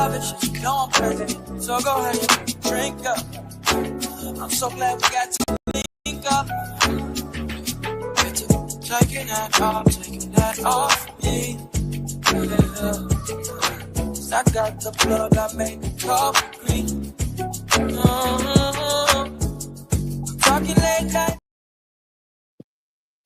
love it, shit, you know I'm crazy. So go ahead and drink up. I'm so glad we got to link up. Taking that off me. Yeah. 'Cause I got the plug, I made the coffee green. Talking late night.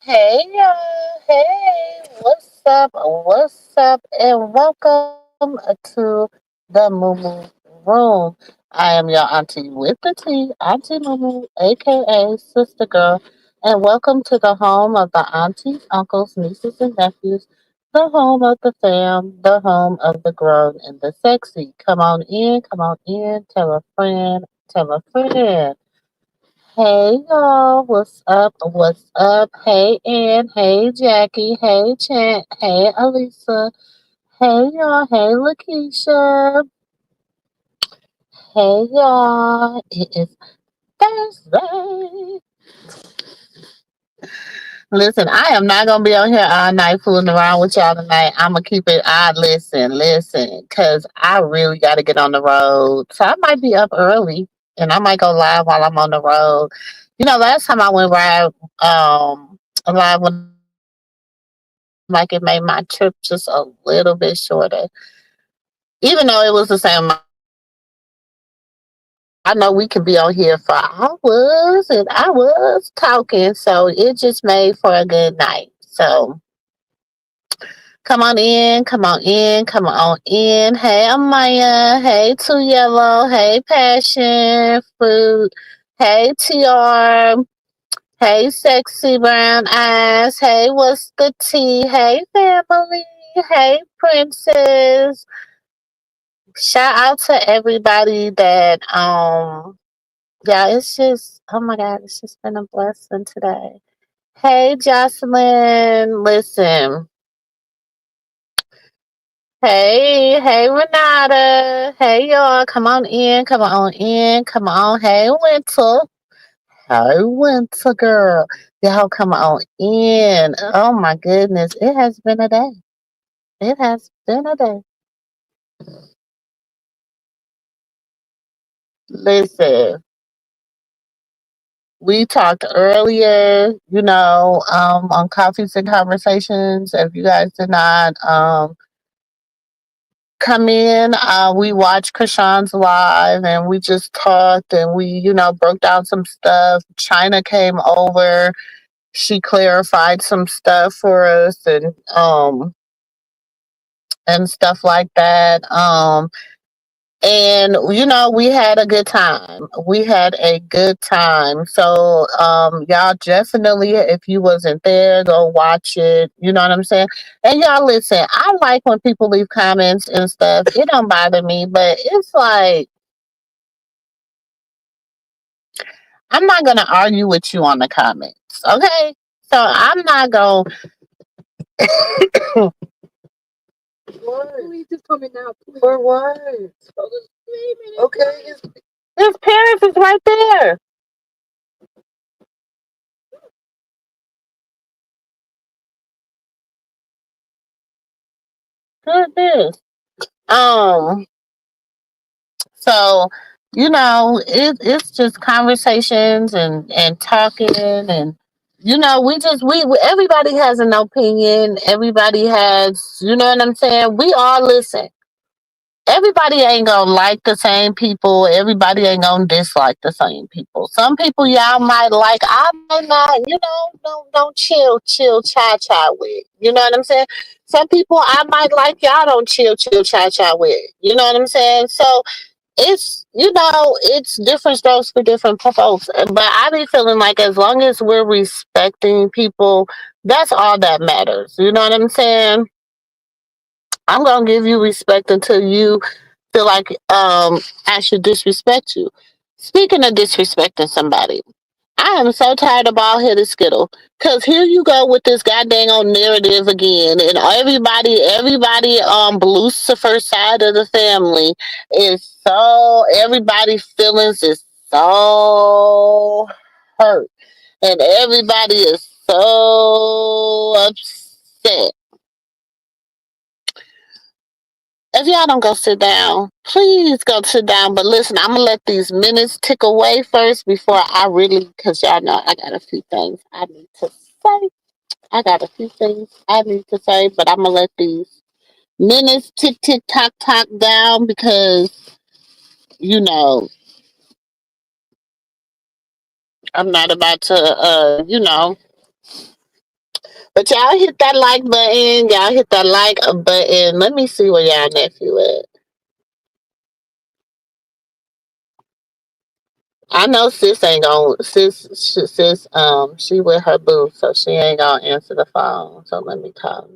Hey y'all, hey, what's up? What's up? And welcome to the Mumu Room. I am your auntie with the tea, Auntie Mumu, aka Sister Girl, and welcome to the home of the aunties, uncles, nieces, and nephews, the home of the fam, the home of the grown and the sexy. Come on in, tell a friend, tell a friend. Hey y'all, what's up? What's up? Hey Ann, hey Jackie, hey Chant, hey Elisa, hey y'all, hey Lakeisha, hey y'all. It is Thursday. Listen, I am not gonna be on here all night fooling around with y'all tonight. I'm gonna keep it. Listen, cause I really got to get on the road. So I might be up early, and I might go live while I'm on the road. Last time I went live when like it made my trip just a little bit shorter. Even though it was the same, I know we could be on here for hours and hours talking, so it just made for a good night. So come on in, come on in, come on in. Hey, Amaya. Hey, Too Yellow. Hey, Passion Fruit. Hey, TR. Hey, Sexy Brown Eyes. Hey, what's the tea? Hey, family. Hey, Princess. Shout out to everybody that yeah, it's just, oh my god, it's just been a blessing today. Hey, Jocelyn. Listen. Hey, Renata. Hey, y'all. Come on in. Come on in. Come on. Hey, Winter. Hey, Winter girl. Y'all come on in. Oh my goodness. It has been a day. It has been a day. Listen, we talked earlier, on Coffees and Conversations. If you guys did not come in, we watched Krishan's live and we just talked and we, broke down some stuff. China came over. She clarified some stuff for us and stuff like that. And we had a good time. We had a good time. So y'all definitely, if you wasn't there, go watch it. You know what I'm saying? And y'all listen, I like when people leave comments and stuff. It don't bother me, but it's like I'm not gonna argue with you on the comments. Okay. So I'm not gonna Please just coming out. For what? Okay. His parents is right there. Goodness. Um. So, it's just conversations and talking and everybody has an opinion. Everybody has, you know what I'm saying? We all listen. Everybody ain't gonna like the same people. Everybody ain't gonna dislike the same people. Some people y'all might like. I might not. Don't chill, cha cha with. You know what I'm saying? Some people I might like. Y'all don't chill, cha cha with. You know what I'm saying? So it's different strokes for different folks. But I be feeling like as long as we're respecting people, that's all that matters. You know what I'm saying? I'm gonna give you respect until you feel like I should disrespect you. Speaking of disrespecting somebody, I am so tired of bald headed Skittle. Cause here you go with this goddamn on narrative again, and everybody on Lucifer's side of the family is everybody's feelings is so hurt, and everybody is so upset. If y'all don't go sit down, please go sit down. But listen, I'm gonna let these minutes tick away first before I really, because y'all know I got a few things I need to say. I got a few things I need to say, but I'm gonna let these minutes tick tick tock tock down because you know I'm not about to But y'all hit that like button. Y'all hit that like button. Let me see where y'all nephew at. I know sis ain't gonna she with her boo, so she ain't gonna answer the phone. So let me call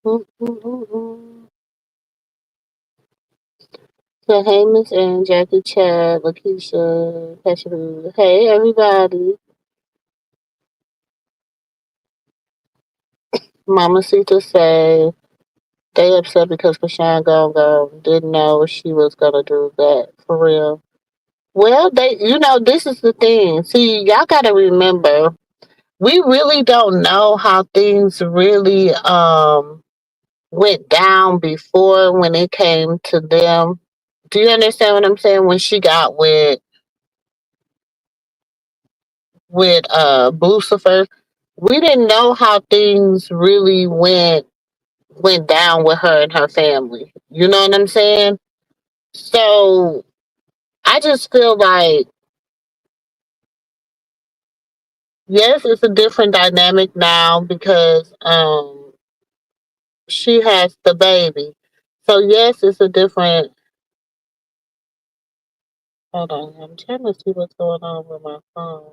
her. So hey Miss Ann, Jackie Chad, Lakeisha, Passion. Hey everybody. Mama Sita say they upset because Kashan gonna go. Didn't know she was gonna do that for real. Well, this is the thing. See, y'all gotta remember, we really don't know how things really went down before when it came to them. Do you understand what I'm saying? When she got with Lucifer, we didn't know how things really went down with her and her family. You know what I'm saying? So I just feel like yes, it's a different dynamic now because she has the baby. So yes, it's a different. Hold on, I'm trying to see what's going on with my phone.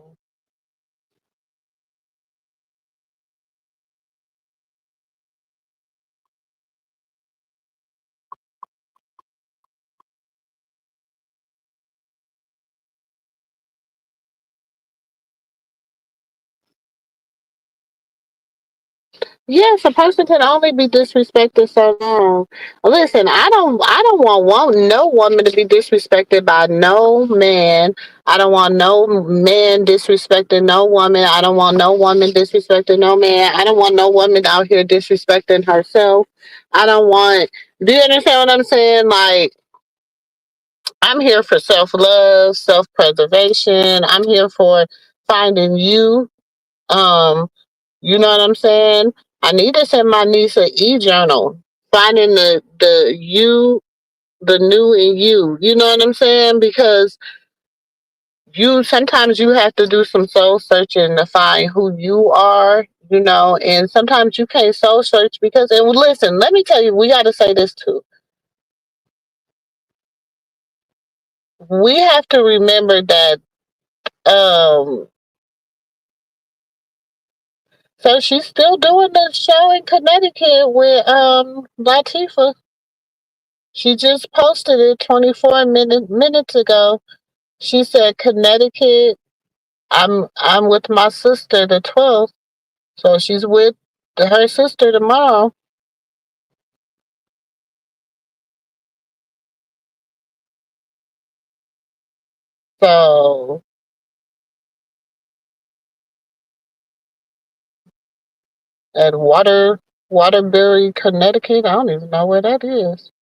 Yes, a person can only be disrespected so long. Listen, I don't want no woman to be disrespected by no man. I don't want no man disrespecting no woman. I don't want no woman disrespecting no man. I don't want no woman out here disrespecting herself. I don't want. Do you understand what I'm saying? Like I'm here for self love, self preservation. I'm here for finding you. Um, you know what I'm saying? I need to send my niece an e-journal, finding the you, the new in you. You know what I'm saying? Because you sometimes you have to do some soul searching to find who you are. And sometimes you can't soul search because. And listen, let me tell you, we got to say this too. We have to remember that. Um, so she's still doing the show in Connecticut with Latifah. She just posted it 24 minutes ago. She said Connecticut. I'm with my sister the 12th, so she's with her sister tomorrow. So at Waterbury, Connecticut. I don't even know where that is.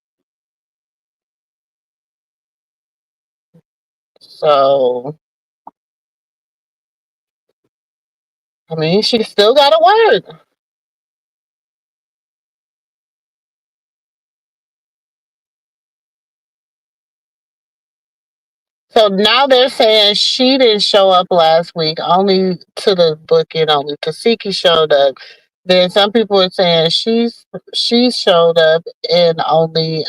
So I mean, she still got to work. So now they're saying she didn't show up last week, only to the booking, only Tasiki showed up. Then some people are saying she showed up and only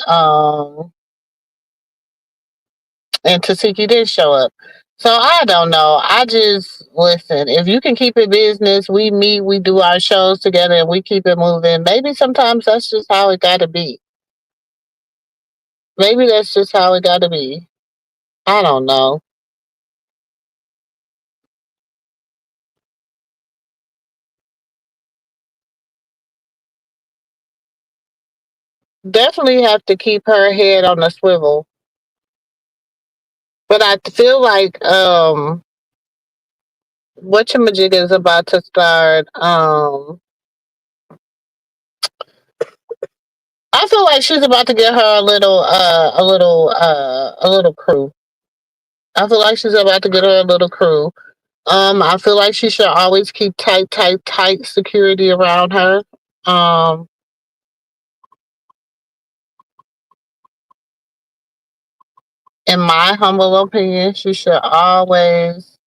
and Tasiki did show up. So I don't know. I just listen. If you can keep it business, we meet, we do our shows together, and we keep it moving. Maybe sometimes that's just how it got to be. Maybe that's just how it got to be. I don't know. Definitely have to keep her head on the swivel. But I feel like whatchamajig is about to start. I feel like she's about to get her a little crew. I feel like she's about to get her a little crew. I feel like she should always keep tight security around her. Um, in my humble opinion, she should always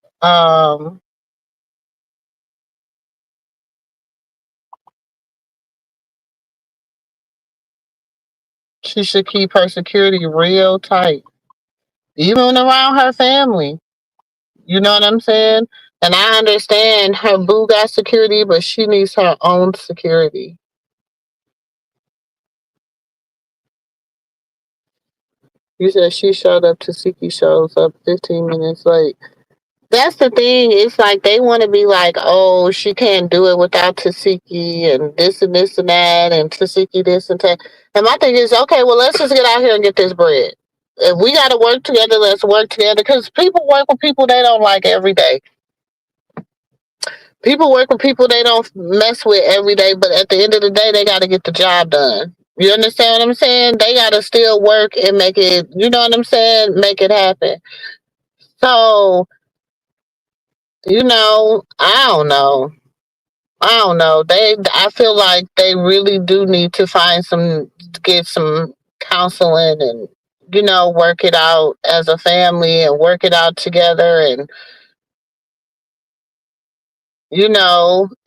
she should keep her security real tight, even around her family. You know what I'm saying? And I understand her boo got security, but she needs her own security. You said she showed up to Siki shows up 15 minutes late. That's the thing. It's like they want to be like, oh, she can't do it without Tasiki and this and that and Tasiki this and that. And my thing is, okay, well, let's just get out here and get this bread. If we got to work together, let's work together because people work with people they don't like every day. People work with people they don't mess with every day, but at the end of the day, they got to get the job done. You understand what I'm saying? They got to still work and make it, you know what I'm saying? Make it happen. So, I don't know. I don't know. I feel like they really do need to get some counseling and, work it out as a family and work it out together and,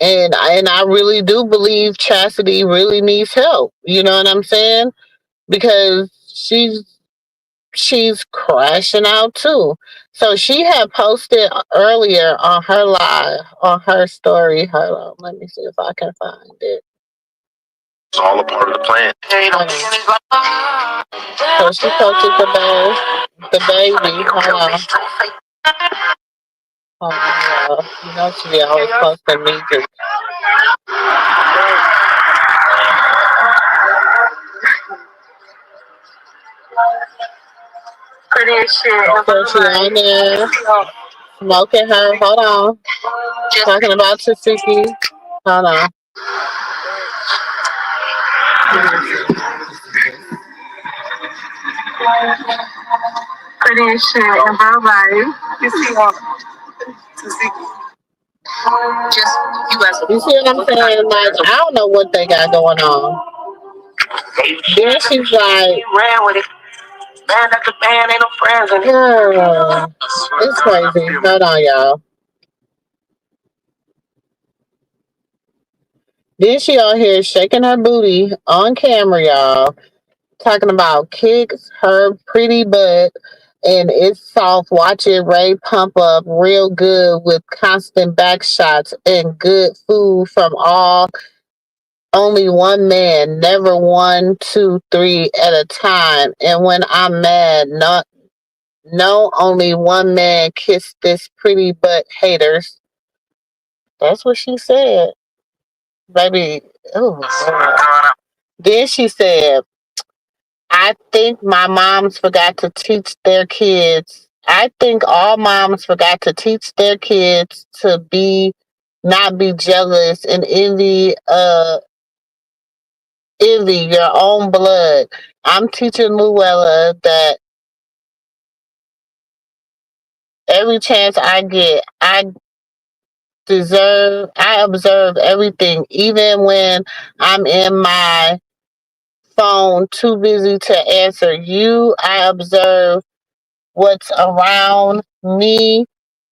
and I really do believe Chastity really needs help. You know what I'm saying? Because she's crashing out too. So she had posted earlier on her live, on her story. Hold on, let me see if I can find it. It's all a part of the plan. So she posted the baby. Hold on. Hold on, y'all. You know she be always posting music. Pretty as shit. So she on there smoking her. Hold on. Talking about Tasuki. Hold on. Pretty as shit in her life. You see what? You see what I'm saying? Like, I don't know what they got going on. Then she's like, ran with it. Man after man, ain't no friends in it. Yeah, it's crazy. Hold on, y'all. Then she on here shaking her booty on camera, y'all, talking about kicks her pretty butt and it's soft. Watching Ray pump up real good with constant back shots and good food from only one man, never one, two, three at a time. And when I'm mad, not no only one man kissed this pretty butt haters. That's what she said. Baby, oh, then she said, I think my moms forgot to teach their kids. I think all moms forgot to teach their kids to not be jealous and envy your own blood. I'm teaching Luella that every chance I get, I observe everything, even when I'm in my phone too busy to answer you. I observe what's around me,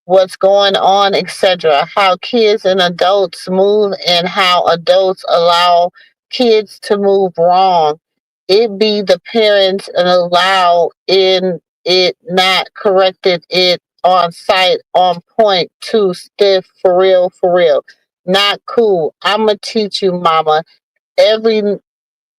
what's going on, etc. How kids and adults move and how adults allow kids to move wrong. It be the parents and allow in it not corrected it on site on point too stiff for real for real. Not cool. I'ma teach you, mama. Every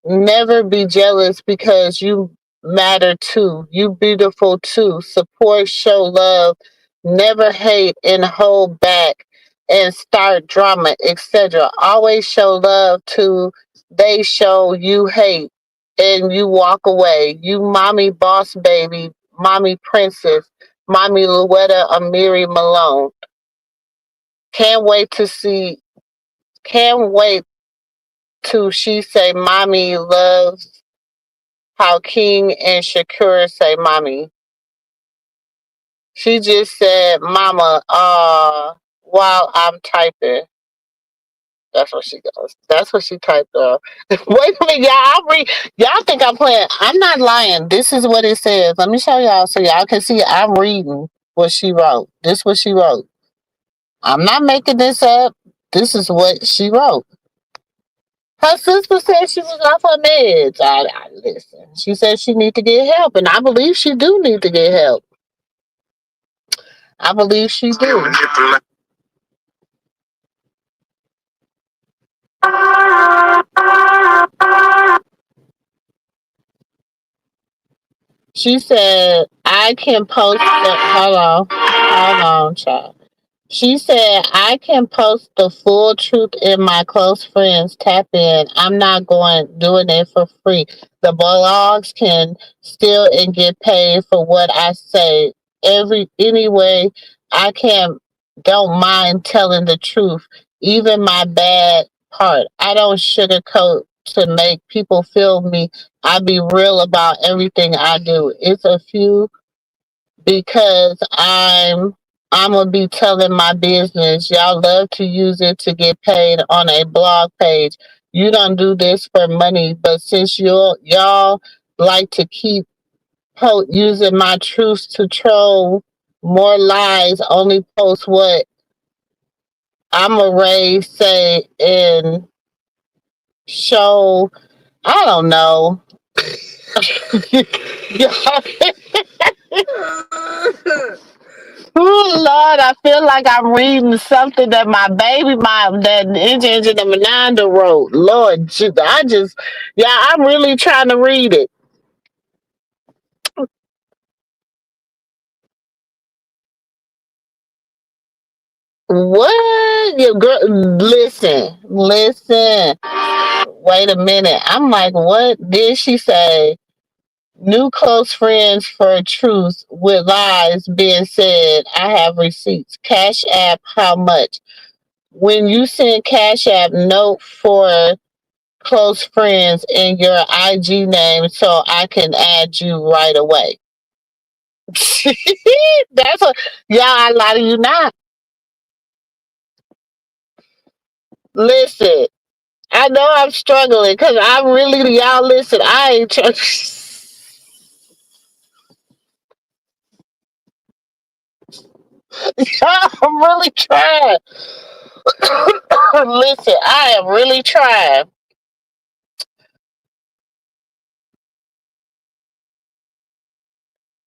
Never be jealous because you matter too. You beautiful too. Support, show love, never hate and hold back and start drama, etc. Always show love to they show you hate and you walk away. You mommy boss baby, mommy princess, mommy Louetta Amiri Malone. Can't wait to see. Can't wait to she say, "Mommy loves how King and Shakira say, mommy." She just said, "Mama," while I'm typing. That's what she goes. That's what she typed up. Wait a minute, y'all. Y'all think I'm playing. I'm not lying. This is what it says. Let me show y'all so y'all can see I'm reading what she wrote. This is what she wrote. I'm not making this up. This is what she wrote. Her sister said she was off her meds. I listen. She said she need to get help, and I believe she do need to get help. I believe she do. She said I can post the hold on, child. She said, I can post the full truth in my close friends. Tap in. I'm not doing it for free. The blogs can steal and get paid for what I say. Anyway, I don't mind telling the truth. Even my bad part. I don't sugarcoat to make people feel me. I be real about everything I do. It's a few because I'm gonna be telling my business. Y'all love to use it to get paid on a blog page. You don't do this for money, but since y'all like to keep using my truths to troll more lies, only post what I'm a raise say and show. I don't know. Oh Lord, I feel like I'm reading something that my baby mom, that engine of Menanda wrote. Lord, yeah, I'm really trying to read it. What? You girl, listen. Wait a minute. I'm like, what did she say? New close friends for truth with lies being said. I have receipts. Cash app, how much? When you send Cash app, note for close friends in your IG name so I can add you right away. That's what y'all, I lie to you not. Listen, I know I'm struggling because I really y'all listen, I ain't trying. I'm really trying. Listen, I am really trying.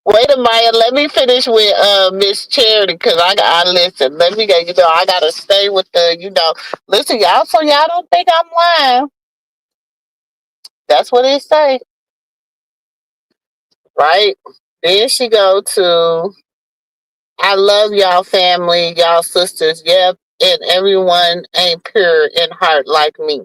Wait a minute, let me finish with Miss Charity because I listen. Let me get I gotta stay with listen, y'all, so y'all don't think I'm lying. That's what it say, right? Then she go to I love y'all family, y'all sisters, yep, and everyone ain't pure in heart like me.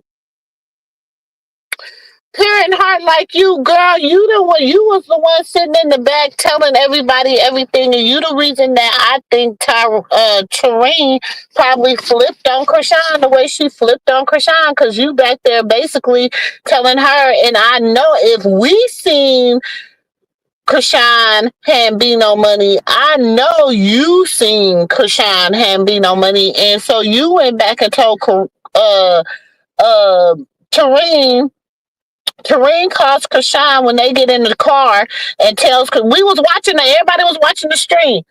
Pure in heart like you, girl. You was the one sitting in the back telling everybody everything, and you the reason that I think Tareen probably flipped on Krishan the way she flipped on Krishan, because you back there basically telling her, and I know if we seen Krishan Hambino money, I know you seen Krishan Hambino money, and so you went back and told uh Tareen. Tareen calls Krishan when they get in the car and tells, cause we was watching everybody was watching the stream,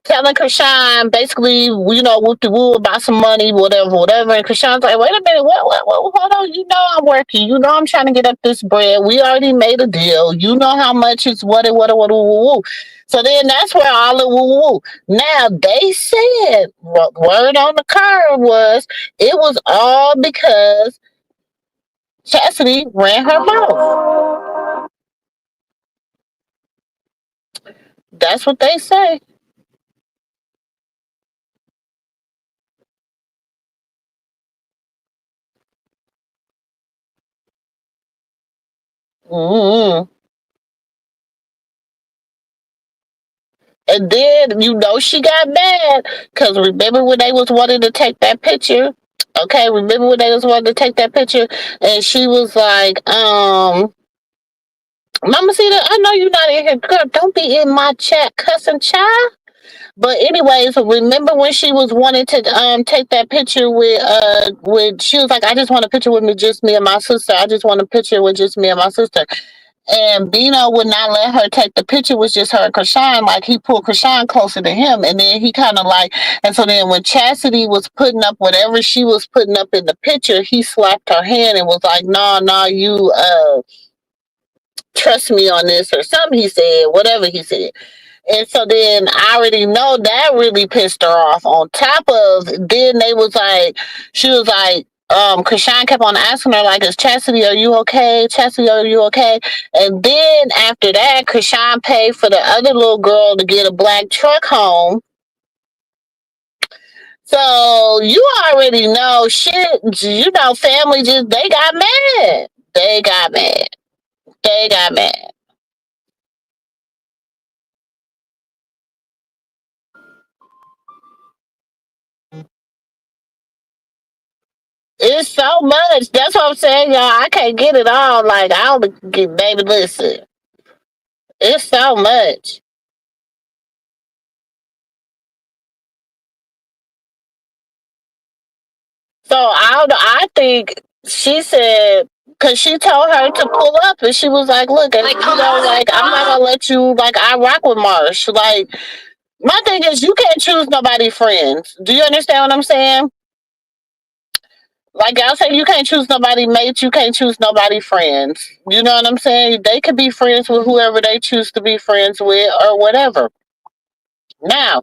telling Krishan basically, whoop de woo about some money, whatever. And Krishan's like, wait a minute, what, hold on, I'm working, I'm trying to get up this bread. We already made a deal. You know how much it's what, woo, woo. So then that's where all the woo, woo, woo. Now they said, word on the curve was, it was all because Chastity ran her mouth. That's what they say. Mm-hmm. And then she got mad because remember when they was wanting to take that picture? Okay, remember when they was wanting to take that picture, and she was like, Mama Cedar, I know you're not in here, girl. Don't be in my chat cussing, child. But anyways, remember when she was wanting to take that picture with she was like, I just want a picture with me, just me and my sister. I just want a picture with just me and my sister. And Bino would not let her take the picture with just her and Krishan. Like he pulled Krishan closer to him, and then he kind of like, and so then when Chastity was putting up whatever she was putting up in the picture, he slapped her hand and was like, "No, no, you trust me on this," or something. He said whatever he said. And so then I already know that really pissed her off. On top of then they was like, she was like, Krishan kept on asking her, like, is Chastity, are you okay? Chastity, are you okay? And then after that, Krishan paid for the other little girl to get a black truck home. So you already know shit, family they got mad. They got mad. They got mad. It's so much. That's what I'm saying, y'all. I can't get it all. Like I don't get, baby. Listen, it's so much. So I think she said because she told her to pull up, and she was like, "Look, and, like I'm not gonna let you. Like I rock with Marsh. Like my thing is, you can't choose nobody friends. Do you understand what I'm saying? Like y'all say, you can't choose nobody mates. You can't choose nobody friends. You know what I'm saying? They could be friends with whoever they choose to be friends with, or whatever. Now,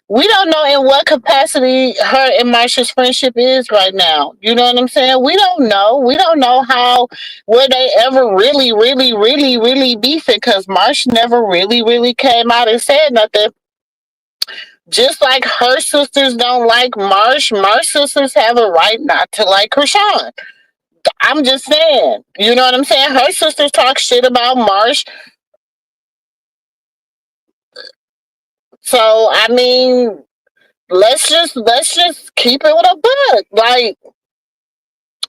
we don't know in what capacity her and Marsha's friendship is right now. You know what I'm saying? We don't know. We don't know how were they ever really, really, really, really beefing because Marsha never really, really came out and said nothing. Just like her sisters don't like Marsh sisters have a right not to like Krishan. I'm just saying. You know what I'm saying? Her sisters talk shit about Marsh. So I mean, let's just keep it with a book. Like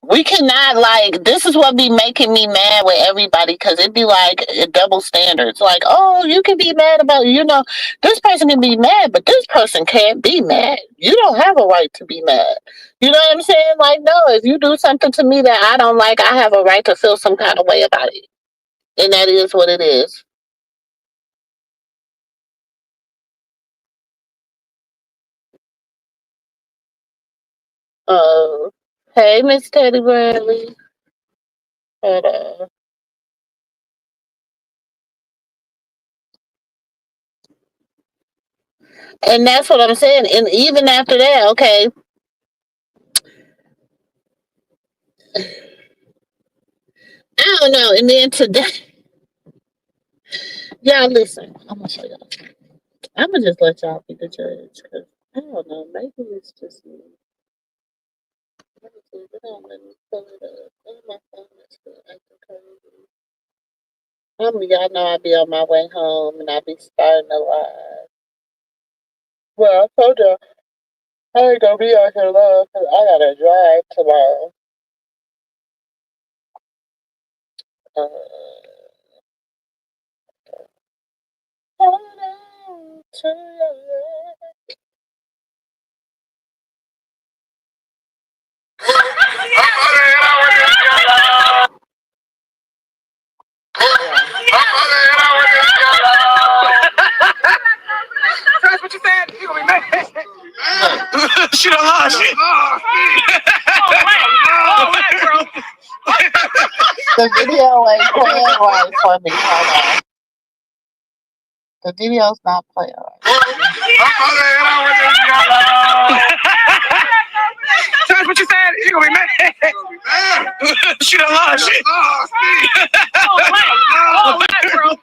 we cannot like this is what be making me mad with everybody because it'd be like double standards. Like, oh, you can be mad about this person can be mad, but this person can't be mad. You don't have a right to be mad. You know what I'm saying? Like, no, if you do something to me that I don't like, I have a right to feel some kind of way about it. And that is what it is. Uh hey Miss Teddy Bradley. But, and that's what I'm saying. And even after that, okay, I don't know. And then today, y'all listen. I'm gonna show y'all. I'm gonna just let y'all be the judge because I don't know. Maybe it's just me. Let me see. They don't let me pull it up. Oh, my phone is still acting crazy. Y'all know I be on my way home and I be starting a live. Well, I told y'all I ain't gonna be out here long because I gotta drive tomorrow. Uh, hold on to your love. That's what you said. You gonna be mad. She don't lie. Shit. Oh, wait, bro. The video ain't playing right for me. Hold on. The video's not playing right. That's what you said. You gonna be mad. She don't lie. Shit. Oh, wait, bro.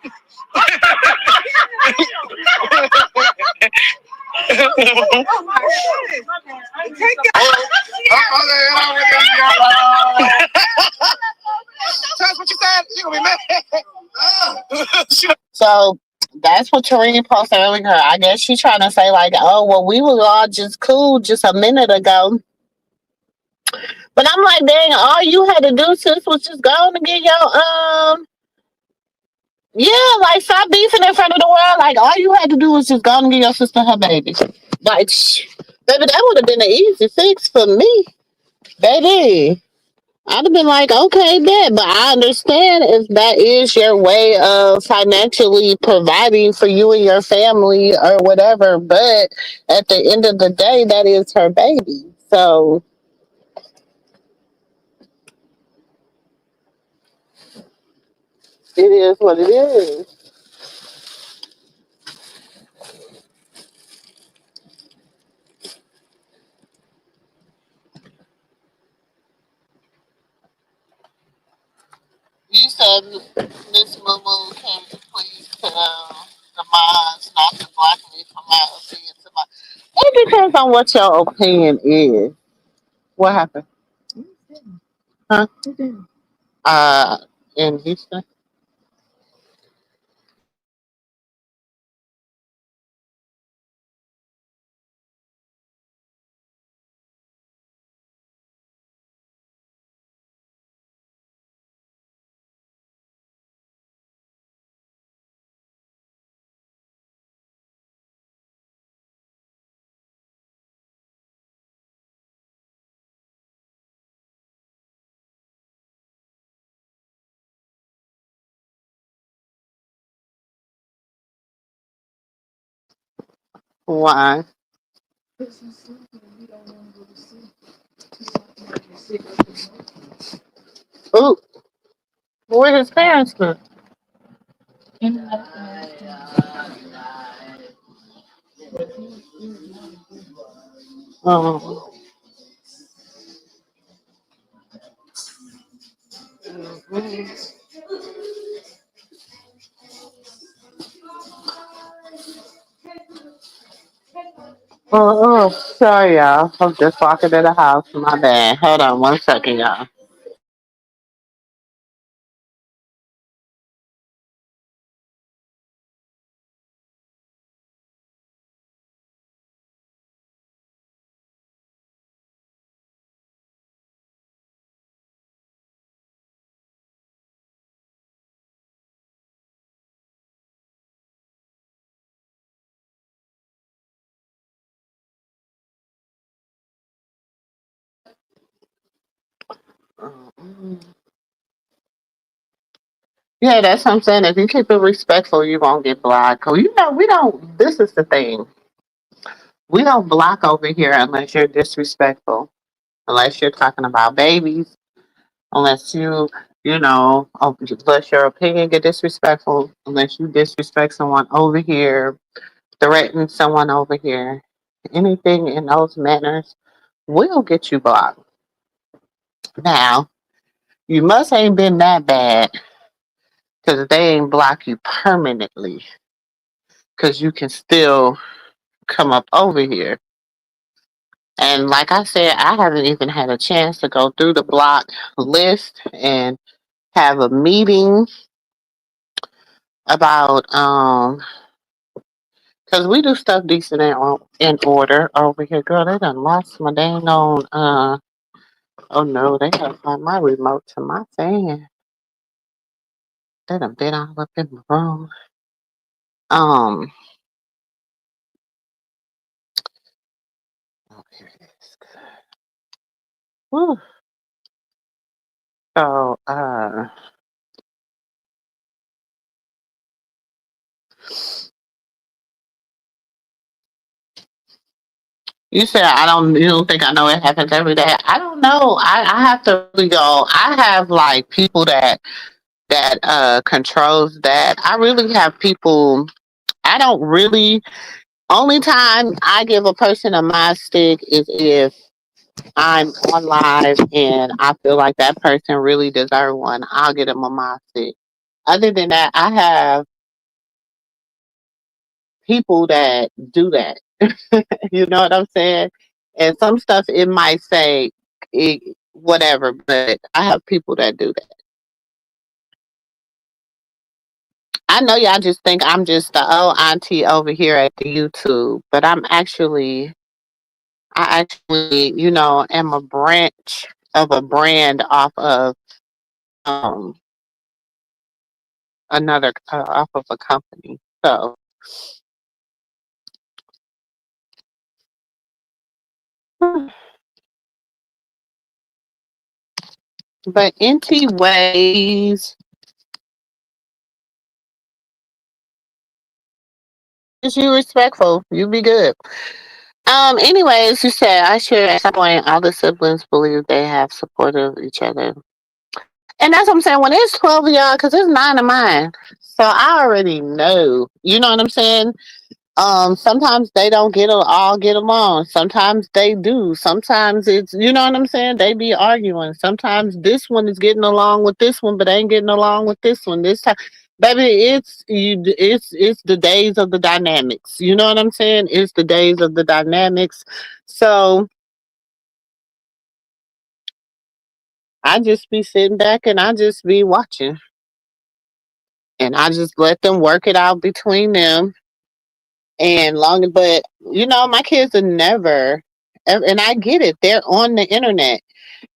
That's what you said. You gonna be mad. So That's what Tareen posted earlier. I guess she's trying to say like, oh well, we were all just cool just a minute ago. But I'm like, dang, all you had to do, sis, was just go on and get your yeah, like stop beefing in front of the world. Like all you had to do was just go on and get your sister her baby. Like, baby, that would have been an easy fix for me, baby. I'd have been like, okay, bet. But I understand if that is your way of financially providing for you and your family or whatever. But at the end of the day, that is her baby. So it is what it is. You said Miss Mumu came to please the minds, not to block me from my opinion. To my, it depends on what your opinion is. What happened? Huh? Uh, in Houston. Why? Ooh, where his parents live? Um, sorry, y'all. I'm just walking to the house. My bad. Hold on one second, y'all. Yeah, that's what I'm saying. If you keep it respectful, you won't get blocked. 'Cause you know, we don't. This is the thing. We don't block over here unless you're disrespectful. Unless you're talking about babies. Unless you know, unless your opinion get disrespectful. Unless you disrespect someone over here, threaten someone over here. Anything in those manners will get you blocked. Now, you must ain't been that bad because they ain't block you permanently because you can still come up over here. And like I said, I haven't even had a chance to go through the block list and have a meeting about because we do stuff decent and in order over here. Girl, they done lost my dang on oh no, they gotta find my remote to my fan. They done been all up in my room. Um oh, here it is. Whew. So you said you don't think I know it happens every day. I don't know. I have to really go. I have like people that controls that. I really have people I don't really only time I give a person a mod stick is if I'm on live and I feel like that person really deserve one. I'll get them a mod stick. Other than that, I have people that do that. You know what I'm saying? And some stuff it might say whatever, but I have people that do that. I know y'all just think I'm just the old auntie over here at the YouTube, but I actually, am a branch of a brand off of um another off of a company. So, but anyways, is you respectful, you be good. Anyways, you said I should at some point all the siblings believe they have support of each other. And that's what I'm saying. When it's 12 of y'all, because it's 9 of mine. So I already know. You know what I'm saying? Sometimes they don't all get along. Sometimes they do. Sometimes it's you know what I'm saying. They be arguing. Sometimes this one is getting along with this one, but ain't getting along with this one. This time, baby, it's the days of the dynamics. You know what I'm saying? It's the days of the dynamics. So I just be sitting back and I just be watching, and I just let them work it out between them. But my kids are never, and I get it. They're on the internet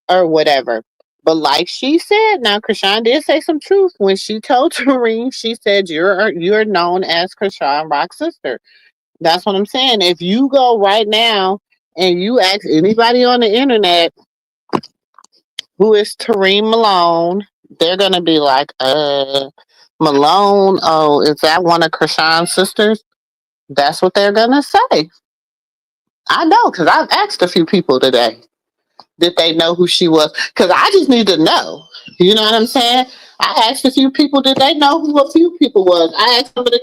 or whatever. But like she said, now Krishan did say some truth when she told Tareen. She said you're known as Krishan Rock's sister. That's what I'm saying. If you go right now and you ask anybody on the internet who is Tareen Malone, they're gonna be like, Malone. Oh, is that one of Krishan's sisters? That's what they're gonna say. I know because I've asked a few people today. Did they know who she was? Because I just need to know. You know what I'm saying? I asked a few people, did they know who a few people was? I asked some of the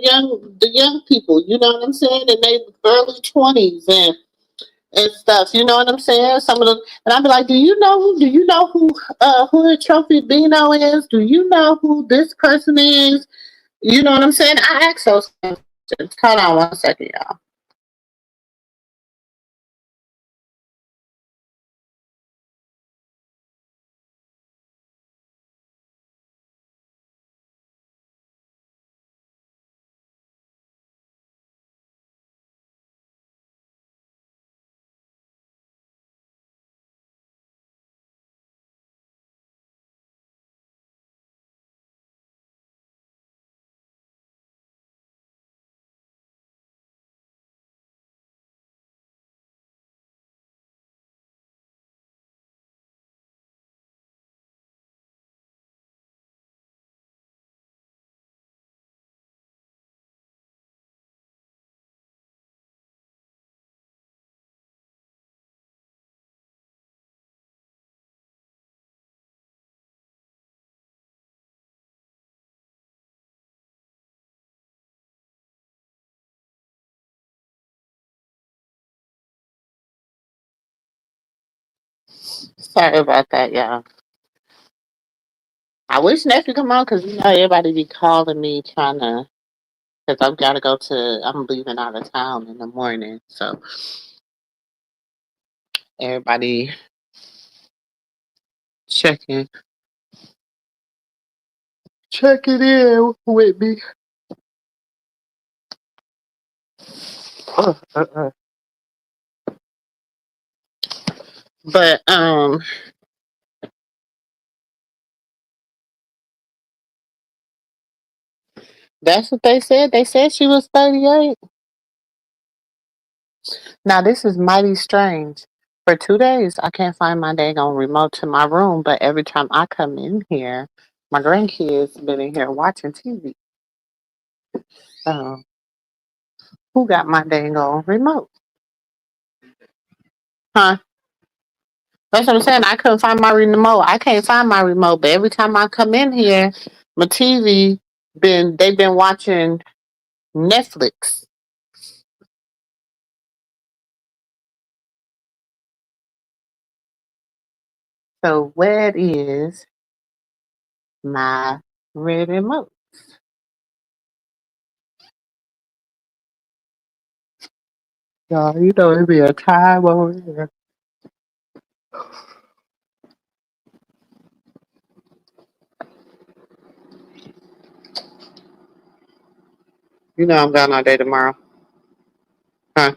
young people, you know what I'm saying, in their early 20s and stuff. You know what I'm saying? Some of them, and I'd be like, do you know who Hood Trophy Bino is? Do you know who this person is? You know what I'm saying? I asked those questions. Hold on 1 second, y'all. Sorry about that, y'all. I wish Neff could come on because everybody be calling me trying to, because I've got to I'm leaving out of town in the morning. So everybody checking, checking in with me. Uh, uh, uh. But that's what they said. They said she was 38. Now this is mighty strange. For 2 days, I can't find my dang on remote to my room, but every time I come in here, my grandkids been in here watching TV. So who got my dang on remote? Huh? That's what I'm saying. I couldn't find my remote. I can't find my remote, but every time I come in here, my TV they've been watching Netflix. So where is my remote? Y'all, it'd be a time over here. You know I'm gone all day tomorrow. Huh?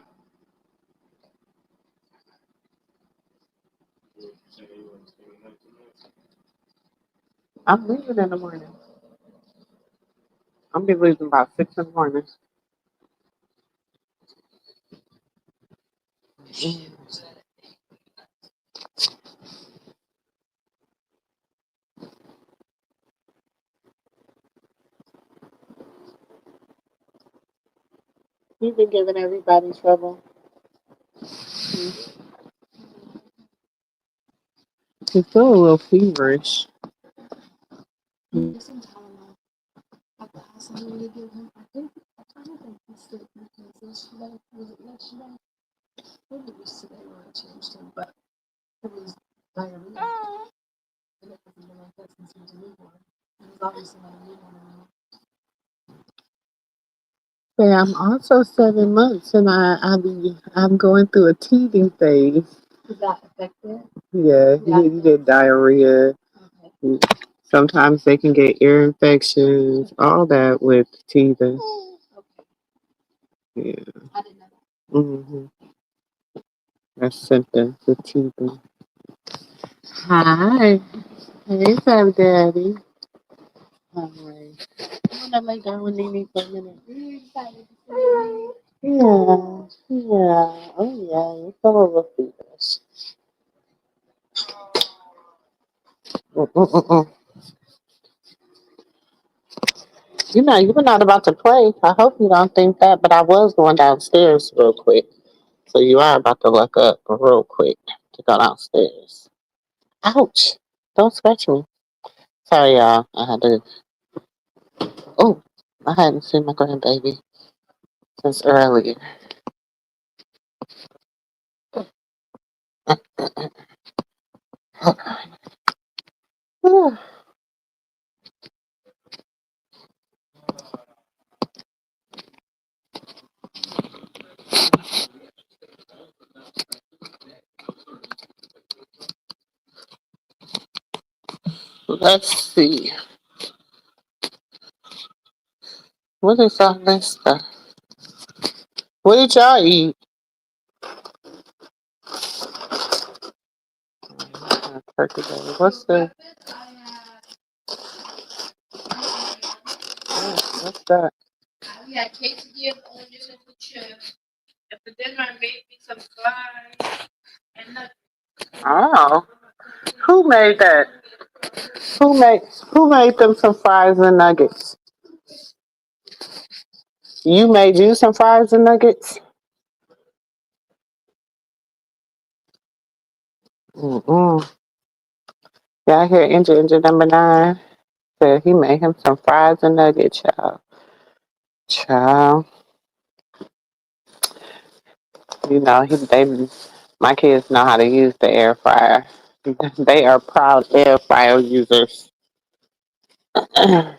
I'm leaving in the morning. I'm be leaving about 6 in the morning. You've been giving everybody trouble. You feel a little feverish. Yeah, I'm also 7 months, and I'm going through a teething phase. Is that affected? Yeah, you get diarrhea. Sometimes they can get ear infections, all that with teething. Yeah. Mm-hmm. That's symptoms of teething. Hi. Hey, Sam Daddy. All right. I want to lay down with Nene for a minute. Yeah. Yeah. Oh, yeah. It's a little feverish. Mm-mm-mm. You were not about to play. I hope you don't think that, but I was going downstairs real quick. So you are about to look up real quick to go downstairs. Ouch. Don't scratch me. Sorry, y'all. Oh, I hadn't seen my grandbaby since earlier. Let's see. What is all this stuff? What did y'all eat? Turkey day. What's the? What's that? Oh, who made that? Who made who made them some fries and nuggets? You made you some fries and nuggets? Mm-mm. Yeah, I hear engine number 9 said he made him some fries and nuggets, child. Child, my kids know how to use the air fryer. They are proud air fryer users. Hold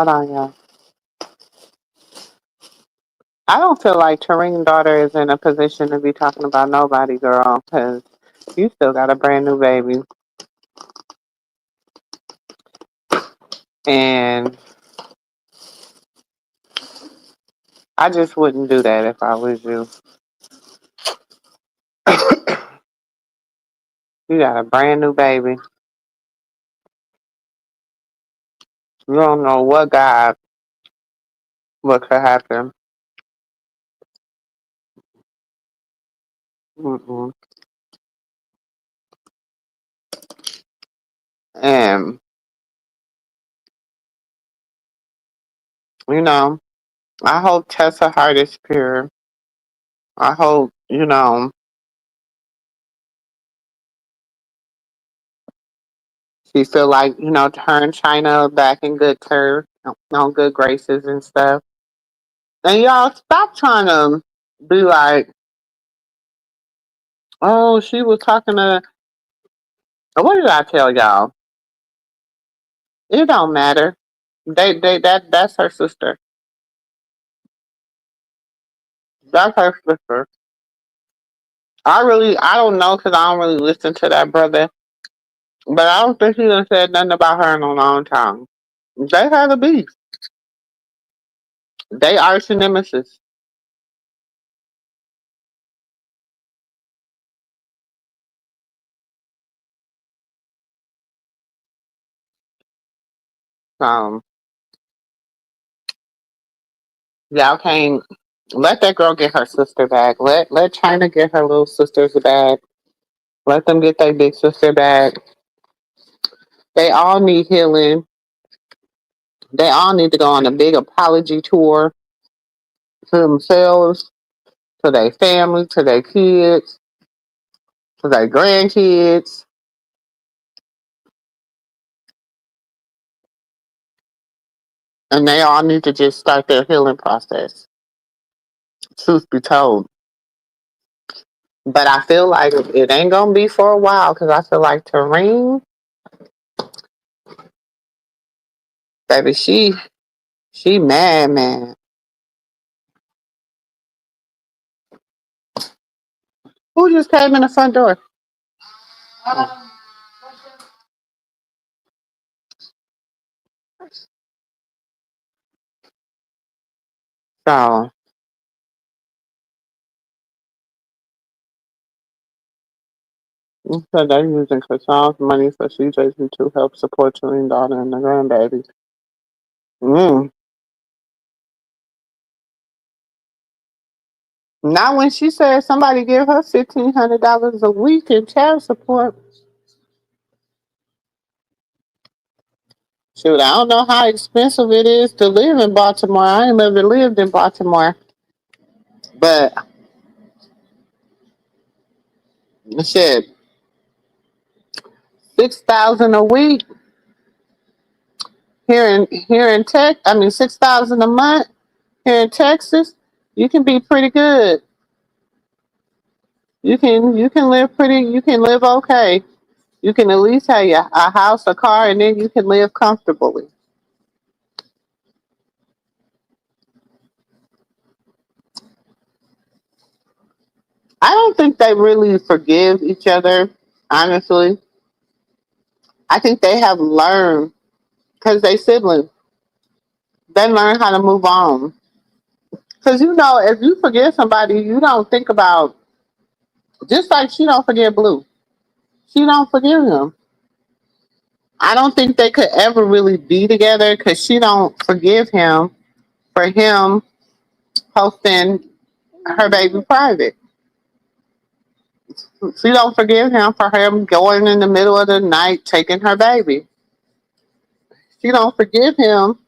on, y'all. I don't feel like Tareen's daughter is in a position to be talking about nobody, girl, because you still got a brand new baby. And I just wouldn't do that if I was you. You got a brand new baby. You don't know what could happen. Mm-mm. And, you know, I hope Tessa's heart is pure. I hope, she feel like, turn China back in good terms, on good graces and stuff. And y'all stop trying to be like, oh, she was talking to, what did I tell y'all? It don't matter. That's her sister. That's her sister. I don't know because I don't really listen to that brother. But I don't think he done said nothing about her in a long time. They had a beef. They arch nemesis. Um, y'all can't let that girl get her sister back. Let China get her little sisters back. Let them get their big sister back. They all need healing. They all need to go on a big apology tour to themselves, to their family, to their kids, to their grandkids. And they all need to just start their healing process. Truth be told. But I feel like it ain't gonna be for a while because I feel like Tareen, baby, she mad, man. Who just came in the front door? So so they're using Kashan's money for CJ to help support Tareen's daughter and the grandbaby. Mm. Not when she said somebody give her $1,500 a week in child support. Shoot, I don't know how expensive it is to live in Baltimore. I ain't never lived in Baltimore, but shit, 6,000 a week here in Tech. I mean 6,000 a month here in Texas. You can be pretty good. You can live pretty. You can live okay. You can at least have a house, a car, and then you can live comfortably. I don't think they really forgive each other. Honestly, I think they have learned because they siblings. They learn how to move on. Because if you forgive somebody, you don't think about just like she don't forgive Blue. She don't forgive him. I don't think they could ever really be together because she don't forgive him for him posting her baby private. She don't forgive him for him going in the middle of the night taking her baby. She don't forgive him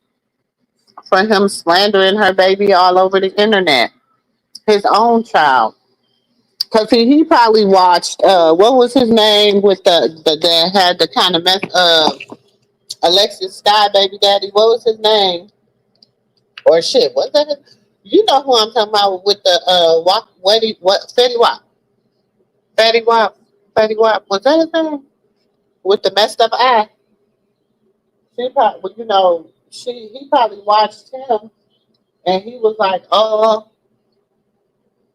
for him slandering her baby all over the internet. His own child. Because he probably watched, what was his name with the that had the kind of mess, Alexis Sky baby daddy. What was his name? Or shit, what's that? You know who I'm talking about with the, Fetty Wap. Fetty Wap. Fetty Wap. Was that his name? With the messed up eye. She probably, well, he probably watched him and he was like, oh,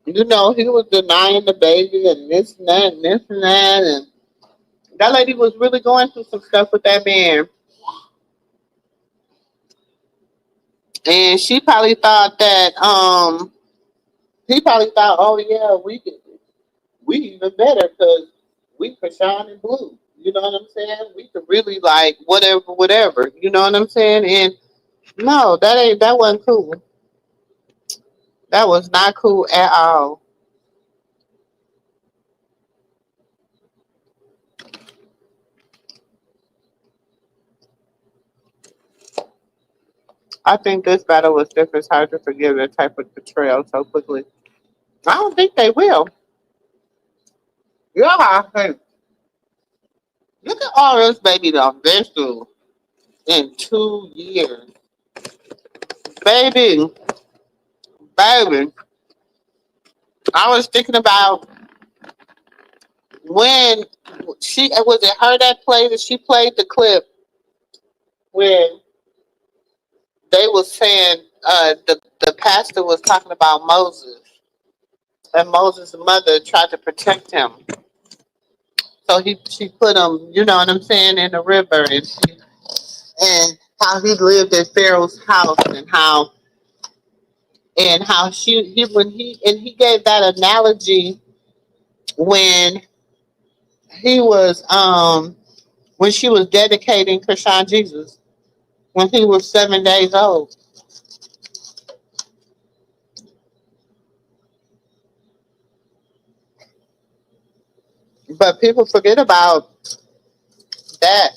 he was denying the baby and this and that and this and that. And that lady was really going through some stuff with that man. And she probably thought that, he probably thought, oh yeah, we even better because we Krishan and Blue. You know what I'm saying? We could really like whatever. You know what I'm saying? And no, that wasn't cool. That was not cool at all. I think this battle was just as hard to forgive that type of betrayal so quickly. I don't think they will. Yeah, I think. Look at all this baby done been through in 2 years. Baby, baby. I was thinking about when was it her that played it? She played the clip when they was saying the pastor was talking about Moses and Moses' mother tried to protect him. So she put him, you know what I'm saying, in the river and how he lived at Pharaoh's house and how and how he gave that analogy when he was when she was dedicating Krishan Jesus when he was 7 days old. But people forget about that.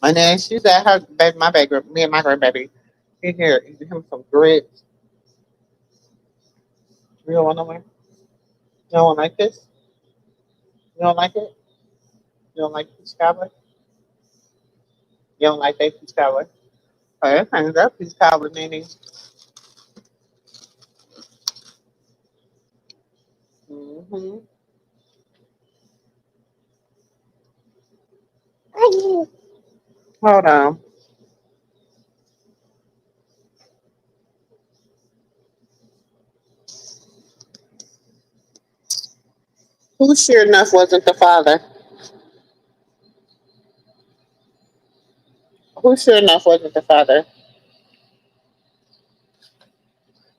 And then she's at her baby, my baby, me and my grandbaby. He here eating him some grits. You don't want no more? You don't like this? You don't like it? You don't like peach cobbler? You don't like that peach cobbler? Oh, that thing's that peach cobbler, Nene. Mm-hmm. Hold on. Who sure enough wasn't the father? Who sure enough wasn't the father?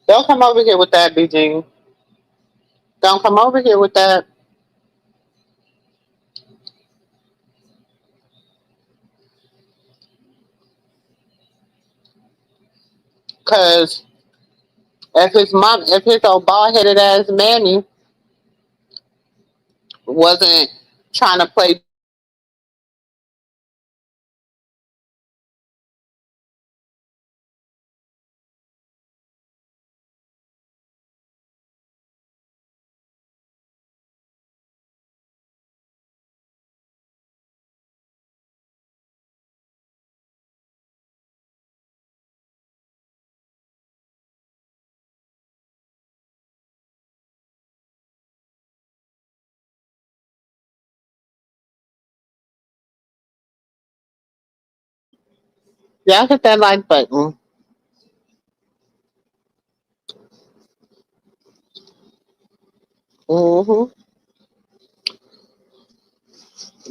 Don't come over here with that, BG. Don't come over here with that. Cause if his old bald headed ass mammy wasn't trying to play y'all hit that like button. Mm-hmm.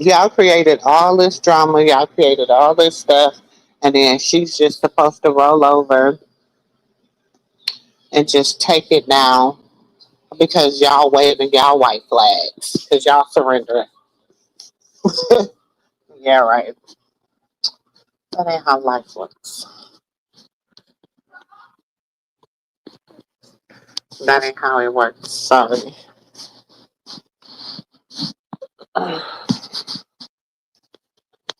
Y'all created all this drama, y'all created all this stuff, and then she's just supposed to roll over and just take it now because y'all waving y'all white flags because y'all surrendering. Yeah, right. That ain't how life works. That ain't how it works. Sorry.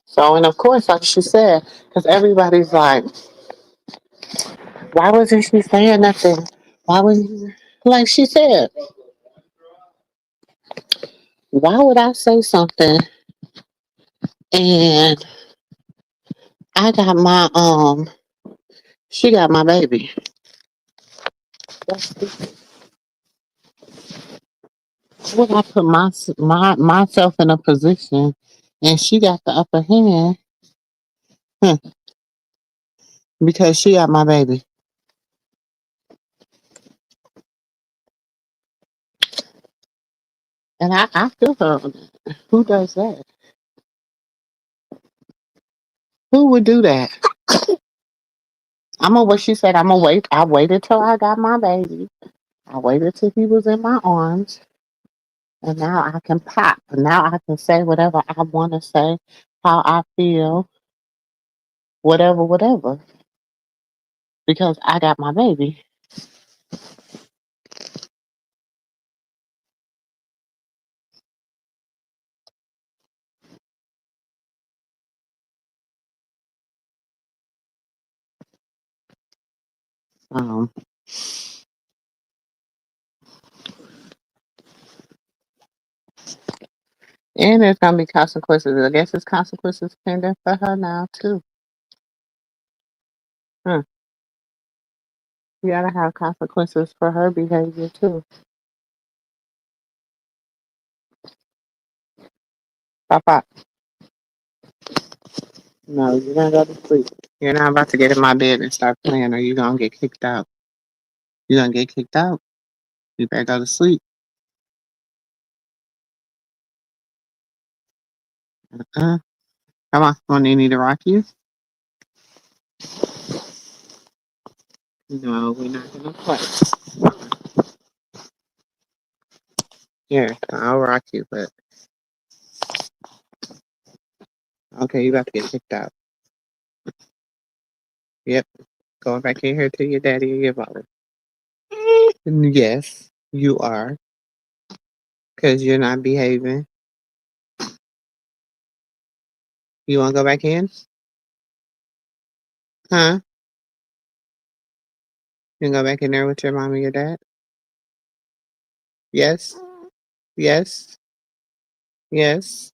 So, and of course, like she said, because everybody's like, why wasn't she saying nothing? Why was like she said, why would I say something and I got my she got my baby. Would I put myself in a position and she got the upper hand huh, because she got my baby. And I feel her on that. Who does that? Who would do that? I'm gonna what she said, I'm gonna wait. I waited till I got my baby. I waited till he was in my arms. And now I can pop. Now I can say whatever I wanna say, how I feel, whatever, whatever. Because I got my baby. Um and there's gonna be consequences. I guess it's consequences pending for her now too. Huh. You gotta have consequences for her behavior too. Papa, no, you're gonna go to sleep. You're not about to get in my bed and start playing, or you're gonna get kicked out. You're gonna get kicked out. You better go to sleep. Uh, Come on. Want Nene to rock you? No, we're not gonna play. Here, I'll rock you, but okay, you about to get kicked out. Yep. Going back in here to your daddy and your mother. Yes, you are. Because you're not behaving. You want to go back in? Huh? You can go back in there with your mom and your dad? Yes? Yes? Yes?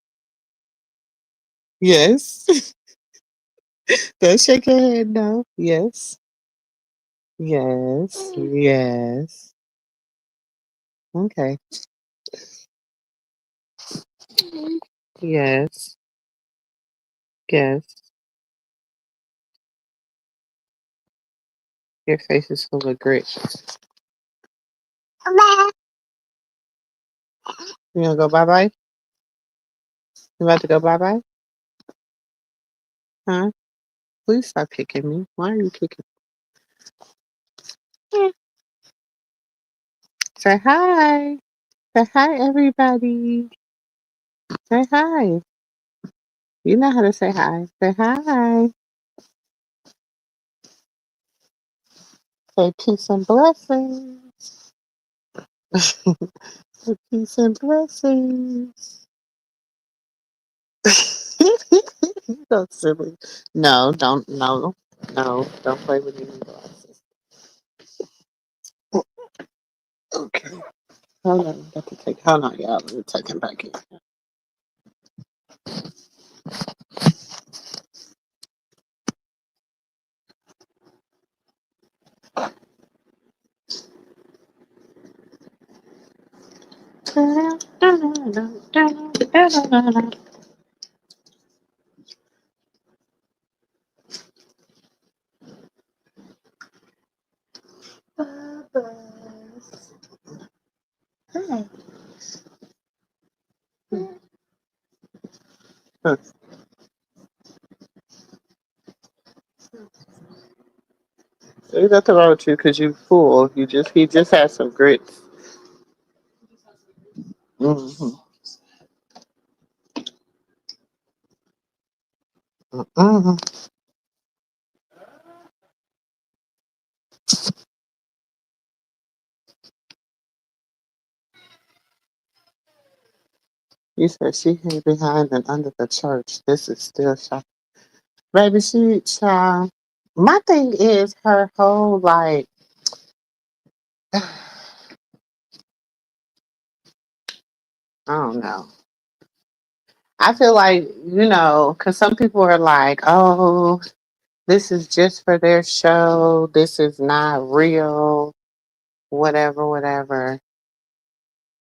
Yes? Don't shake your head, no. Yes? Yes? Yes? Okay. Yes? Yes? Your face is full of grit. You gonna go bye bye? You about to go bye bye? Huh? Please stop kicking me. Why are you kicking me? Say hi. Say hi, everybody. Say hi. You know how to say hi. Say hi. Say peace and blessings. Say peace and blessings. So silly. No, don't. No, no. Don't play with any glasses. Okay. Hold on. Got to take. Hold on, y'all. Let me take him back in. There's nothing wrong with you because you fool. He just has some grits. Mm-hmm. Mm-hmm. You said she hid behind and under the church. This is still shocking. Baby, child. My thing is her whole, like, I don't know. I feel like, because some people are like, oh, this is just for their show. This is not real. Whatever, whatever.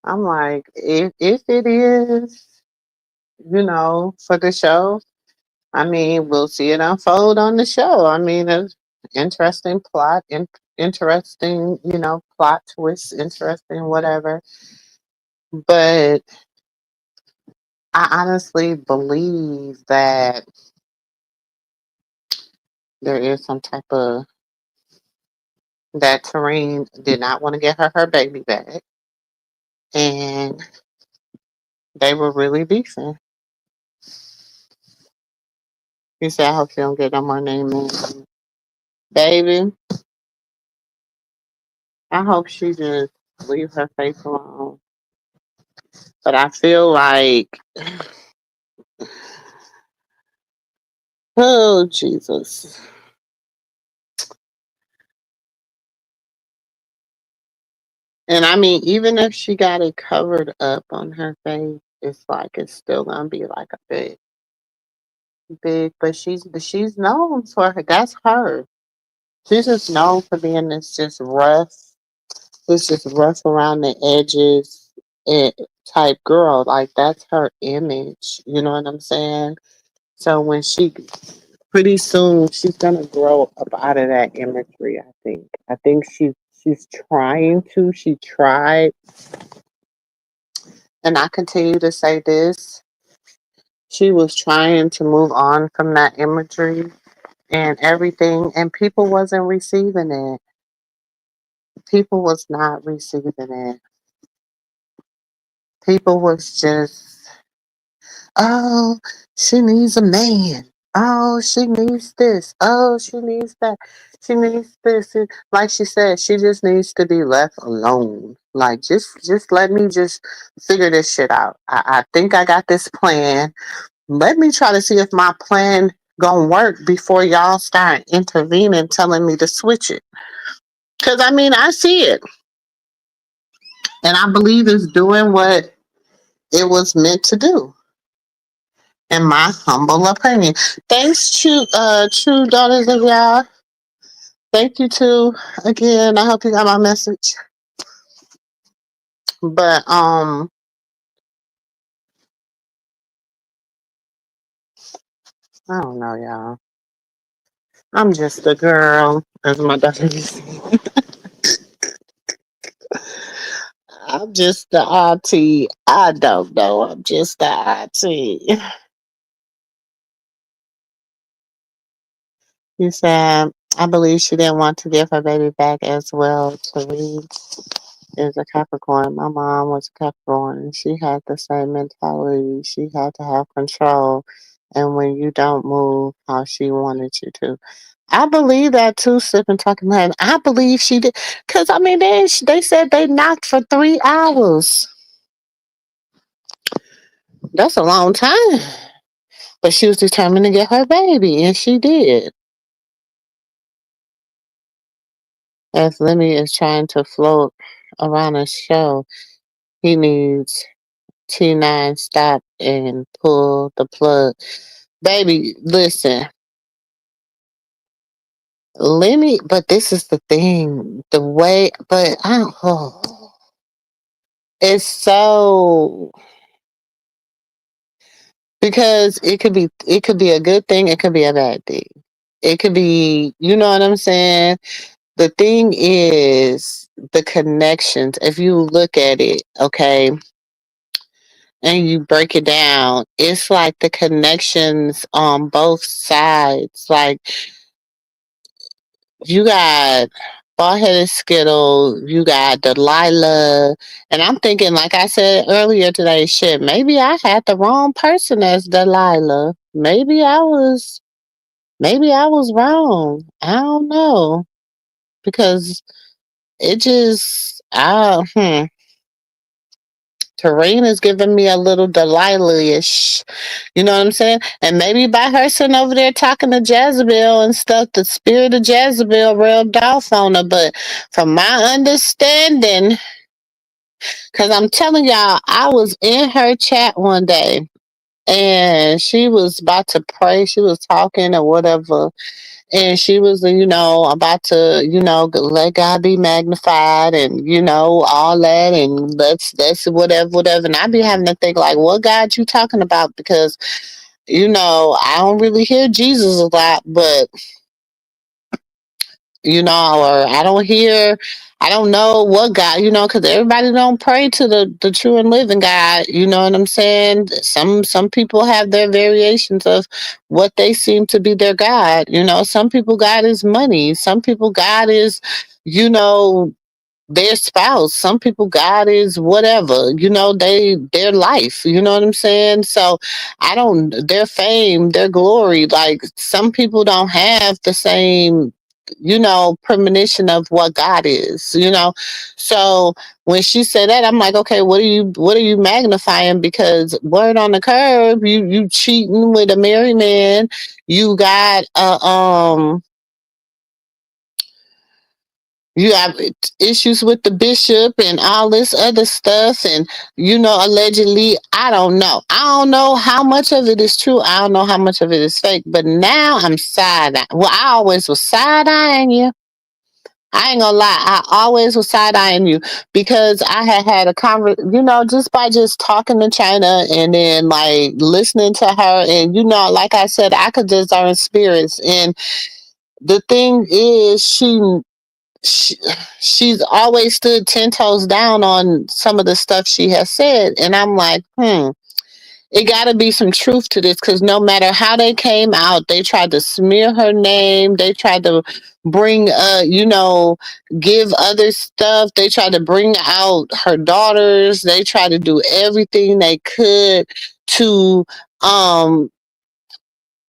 I'm like, if it is, for the show, I mean, we'll see it unfold on the show. I mean, it's interesting plot, interesting, plot twist, interesting, whatever. But I honestly believe that there is some type of that Tareen did not want to get her baby back, and they were really beefing. He said, "I hope she don't get no more name, baby. I hope she just leave her face alone." But I feel like, oh Jesus. And I mean, even if she got it covered up on her face, it's like it's still gonna be like a big. But she's known for her. That's her. She's just known for being this just rough around the edges type girl. Like that's her image. You know what I'm saying? So when pretty soon she's gonna grow up out of that imagery. I think she's trying to. She tried. And I continue to say this. She was trying to move on from that imagery and everything, and people wasn't receiving it. People was not receiving it. People was just, oh, she needs a man. Oh, she needs this. Oh, she needs that. She needs this. Like she said, she just needs to be left alone. Like just let me just figure this shit out. I think I got this plan. Let me try to see if my plan gonna work before y'all start intervening, telling me to switch it. Cause I mean, I see it, and I believe it's doing what it was meant to do. In my humble opinion. Thanks to true daughters of y'all. Thank you too. Again, I hope you got my message. But I don't know, y'all. I'm just a girl, as my daughter used to say. I'm just the auntie. I don't know. I'm just the auntie. You said, I believe she didn't want to give her baby back as well. Tariq is a Capricorn. My mom was a Capricorn. She had the same mentality. She had to have control. And when you don't move how she wanted you to. I believe that too, sipping talking about. I believe she did. Because, I mean, they said they knocked for 3 hours. That's a long time. But she was determined to get her baby, and she did. As Lemmy is trying to float around a show, he needs T9 stop and pull the plug. Baby, listen, Lemmy, but this is the thing. The way, but I don't, it's so, because it could be a good thing, it could be a bad thing. It could be, you know what I'm saying? The thing is the connections. If you look at it, okay, and you break it down, it's like the connections on both sides. Like you got bald headed Skittle, you got Delilah, and I'm thinking, like I said earlier today, shit, maybe I had the wrong person as Delilah. Maybe I was wrong. I don't know because it just, Terrain is giving me a little Delilah-ish. You know what I'm saying? And maybe by her sitting over there talking to Jezebel and stuff, the spirit of Jezebel rubbed off on her. But from my understanding, because I'm telling y'all, I was in her chat one day and she was about to pray. She was talking or whatever. And she was, about to, let God be magnified and, all that. And let's whatever. And I be having to think, like, what God you talking about? Because, I don't really hear Jesus a lot, but, or I don't know what God, because everybody don't pray to the true and living God. You know what I'm saying? Some people have their variations of what they seem to be their God. Some people God is money. Some people God is, you know, their spouse. Some people God is whatever, their life, you know what I'm saying? So I don't, their fame, their glory, like some people don't have the same, premonition of what God is, so when she said that, I'm like, okay, what are you magnifying? Because word on the curb, you cheating with a married man, you got you have issues with the bishop and all this other stuff, and allegedly, I don't know how much of it is true, I don't know how much of it is fake, but now I'm well, I always was side-eyeing you. I ain't gonna lie, I always was side-eyeing you because I had a just by just talking to China and then like listening to her, and like I said, I could discern spirits, and the thing is, she she's always stood 10 toes down on some of the stuff she has said, and I'm like, it got to be some truth to this, because no matter how they came out, they tried to smear her name. They tried to bring, give other stuff. They tried to bring out her daughters. They tried to do everything they could to um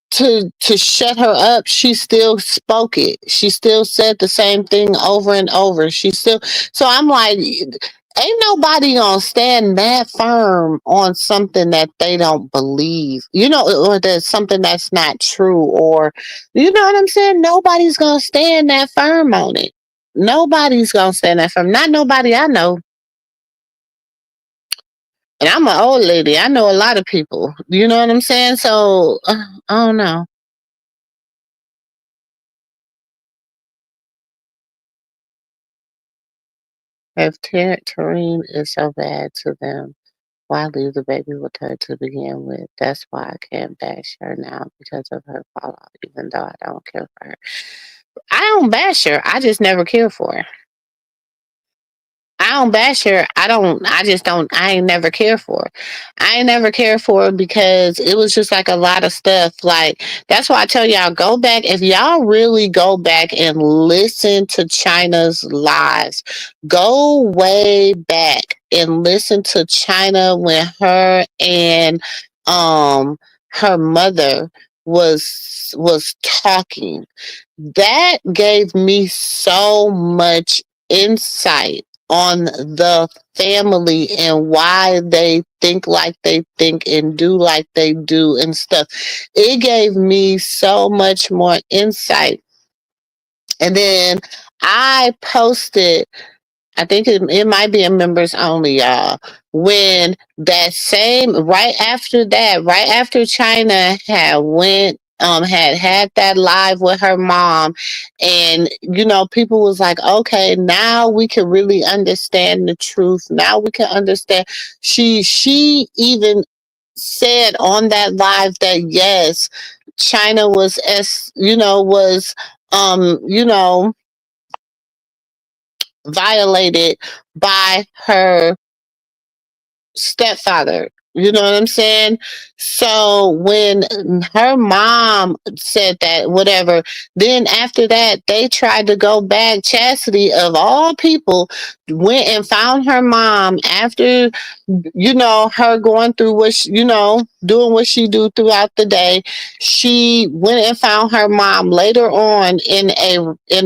to shut her up. She still spoke it. She still said the same thing over and over. She still. So I'm like, ain't nobody gonna stand that firm on something that they don't believe, or there's something that's not true, or you know what I'm saying. Nobody's gonna stand that firm on it. Nobody's gonna stand that firm. Not nobody I know. And I'm an old lady. I know a lot of people. You know what I'm saying? So I don't know. If Taryn is so bad to them, why leave the baby with her to begin with? That's why I can't bash her now because of her fallout, even though I don't care for her. I don't bash her. I just never care for her. I don't bash her. I just don't, I ain't never care for her. I ain't never care for her because it was just like a lot of stuff. Like, that's why I tell y'all, go back. If y'all really go back and listen to China's lives, go way back and listen to China when her and, um, her mother was talking. That gave me so much insight on the family and why they think like they think and do like they do and stuff. It gave me so much more insight. And then I posted, I think it might be a members only, y'all. When that same, right after China had that live with her mom, and people was like, okay, now we can really understand the truth. Now we can understand. She even said on that live that yes, China was um you know violated by her stepfather. You know what I'm saying? So when her mom said that, whatever, then after that, they tried to go back. Chastity, of all people, went and found her mom after, her going through doing what she do throughout the day. She went and found her mom later on in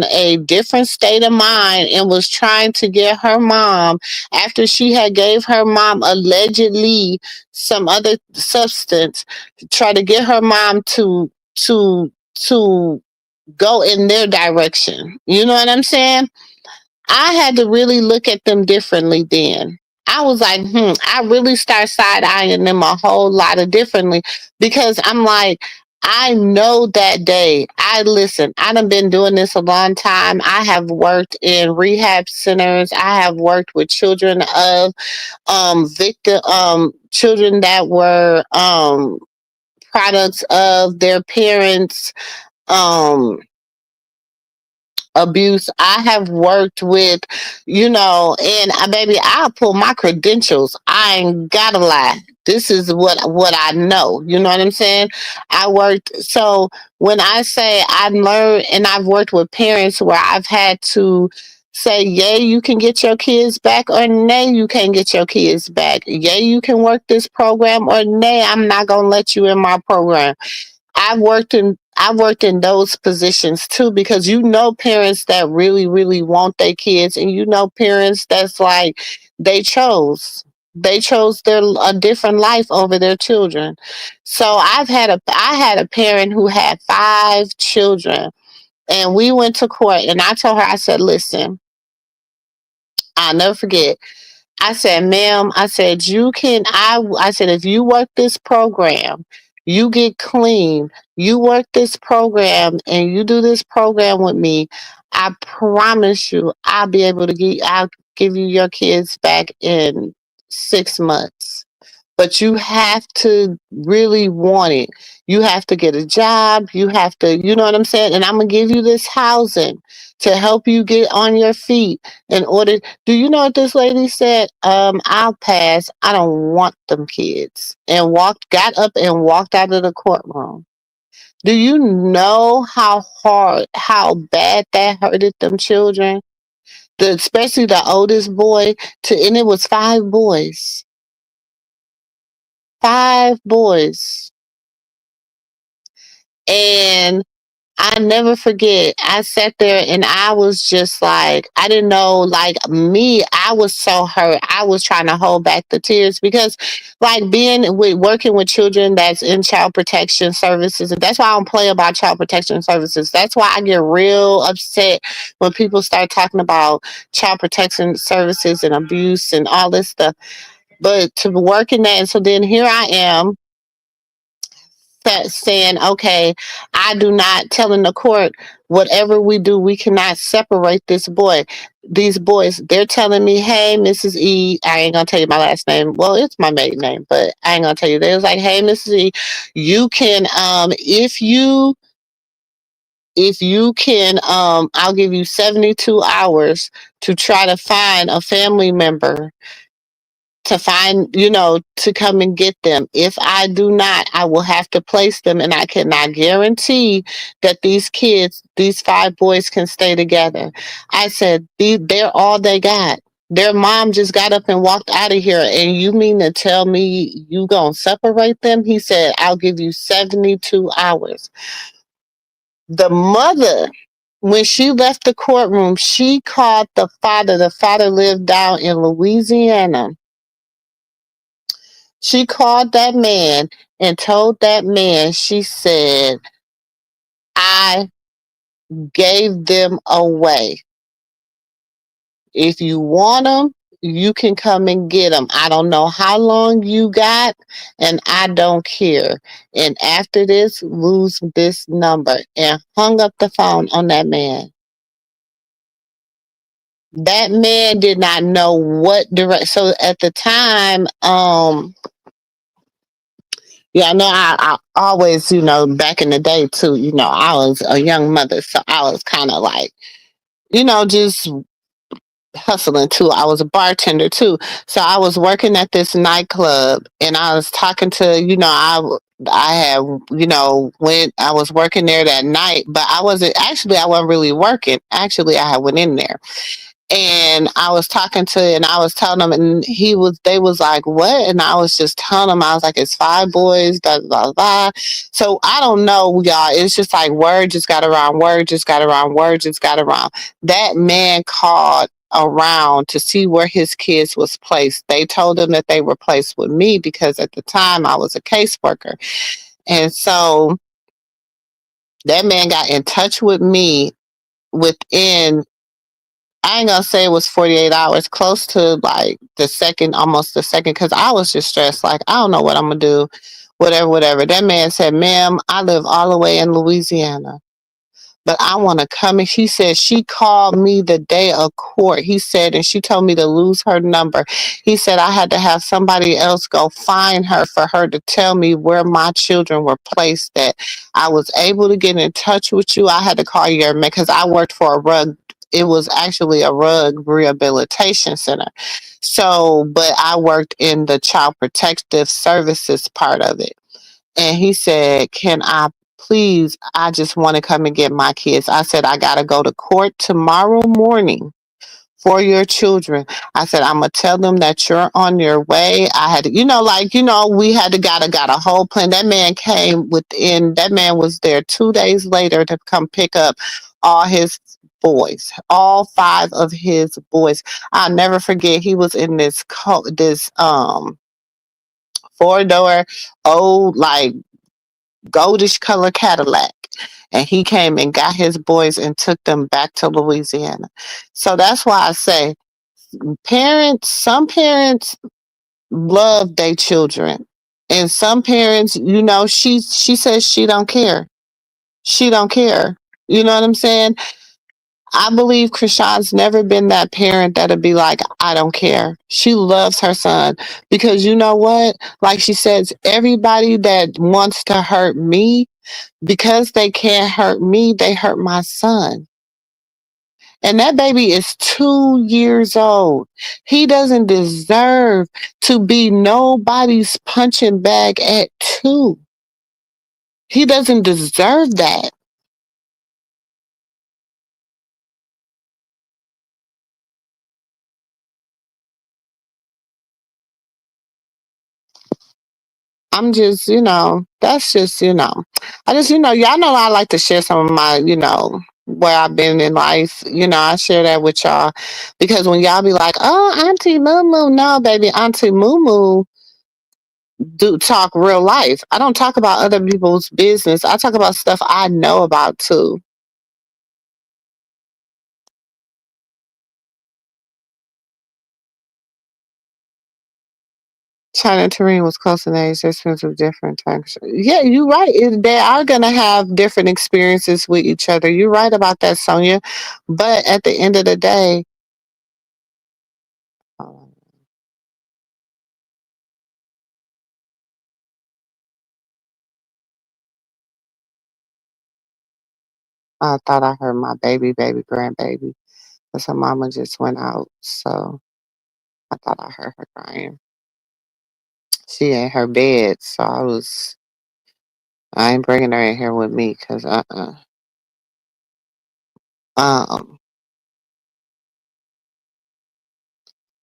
a different state of mind and was trying to get her mom, after she had gave her mom allegedly some other substance, to try to get her mom to go in their direction. You know what I'm saying? I had to really look at them differently then. I was like, I really start side eyeing them a whole lot of differently, because I'm like, I know that day. I done been doing this a long time. I have worked in rehab centers. I have worked with children of victim children that were products of their parents um abuse. I have worked with, and baby, I'll pull my credentials. I ain't gotta lie. This is what I know. You know what I'm saying? I worked. So when I say I learned, and I've worked with parents where I've had to say, yay, you can get your kids back, or nay, you can't get your kids back. Yay, you can work this program, or nay, I'm not gonna let you in my program. I've worked in those positions too, because parents that really really want their kids, and parents that's like, they chose their a different life over their children. So I had a parent who had 5 children, and we went to court, and I told her, I said, listen, I'll never forget. I said, ma'am, I said, I said, if you work this program, you get clean, you work this program and you do this program with me, I promise you, I'll give you your kids back in 6 months. but you have to really want it. You have to get a job. You have to, you know what I'm saying? And I'm going to give you this housing to help you get on your feet in order. Do you know what this lady said? I'll pass. I don't want them kids. And got up and walked out of the courtroom. Do you know how bad that hurted them children? Especially the oldest boy, and it was 5 boys. 5 boys. And I never forget, I sat there and I was just like, I didn't know, like me, I was so hurt. I was trying to hold back the tears because, like, working with children that's in child protection services, and that's why I don't play about child protection services. That's why I get real upset when people start talking about child protection services and abuse and all this stuff. But to work in that, and so then here I am saying, okay, I do not, telling the court, whatever we do, we cannot separate these boys. They're telling me, hey, Mrs. E, I ain't gonna tell you my last name. Well, it's my maiden name, but I ain't gonna tell you. They was like, hey, Mrs. E, you can, if you can, I'll give you 72 hours to try to find a family member to come and get them. If I do not, I will have to place them, and I cannot guarantee that these 5 boys can stay together. I said, they're all they got. Their mom just got up and walked out of here, and you mean to tell me you gonna separate them? He said, I'll give you 72 hours. The mother, when she left the courtroom, she called the father. The father lived down in Louisiana. She called that man and told that man, she said, I gave them away. If you want them, you can come and get them. I don't know how long you got, and I don't care. And after this, lose this number. And hung up the phone on that man. That man did not know what direct. So at the time, yeah, I know. I always, back in the day too, I was a young mother, so I was kind of like, just hustling too. I was a bartender too, so I was working at this nightclub, and I was talking to, I had, when I was working there that night, but I wasn't really working. Actually, I had went in there, and I was telling them, and they was like, what? And I was just telling them, I was like, it's 5 boys, blah, blah, blah. So I don't know, y'all. It's just like word just got around, word just got around, word just got around. That man called around to see where his kids was placed. They told him that they were placed with me because at the time I was a caseworker. And so that man got in touch with me within, I ain't gonna say it was 48 hours, close to like almost the second, because I was just stressed. Like, I don't know what I'm gonna do, whatever, whatever. That man said, ma'am, I live all the way in Louisiana, but I want to come. And she said she called me the day of court. He said, and she told me to lose her number. He said I had to have somebody else go find her for her to tell me where my children were placed at. I was able to get in touch with you. I had to call your man because I worked for a rug. It was actually a rug rehabilitation center. So, but I worked in the child protective services part of it. And he said, can I please, I just want to come and get my kids. I said, I got to go to court tomorrow morning for your children. I said, I'm going to tell them that you're on your way. I had to, we had to got a whole plan. That man was there 2 days later to come pick up all his boys, all 5 of his boys. I'll never forget, he was in this 4-door old, like, goldish color Cadillac. And he came and got his boys and took them back to Louisiana. So that's why I say some parents love their children. And some parents, she says she don't care. She don't care. You know what I'm saying? I believe Krishan's never been that parent that'll be like, I don't care. She loves her son because you know what? Like she says, everybody that wants to hurt me, because they can't hurt me, they hurt my son. And that baby is 2 years old. He doesn't deserve to be nobody's punching bag at 2. He doesn't deserve that. I'm just, that's just, I just, y'all know I like to share some of my, where I've been in life. I share that with y'all because when y'all be like, oh, Auntie Mumu, no, baby, Auntie Mumu do talk real life. I don't talk about other people's business. I talk about stuff I know about too. China and Tareen was close in age. Their experiences were different times. Yeah, you're right. They are going to have different experiences with each other. You're right about that, Sonia. But at the end of the day, um, I thought I heard my baby grandbaby. Because her mama just went out. So I thought I heard her crying. She in her bed. So I ain't bringing her in here with me because, Um,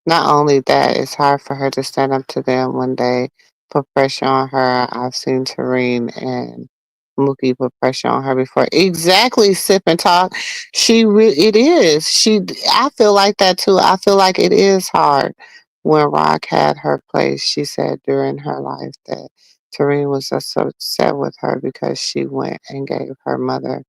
Not only that, it's hard for her to stand up to them when they put pressure on her. I've seen Tareen and Mookie put pressure on her before. Exactly, sip and talk. It is. I feel like that too. I feel like it is hard. When Rock had her place, she said during her life that Tareen was just so upset with her because she went and gave her mother.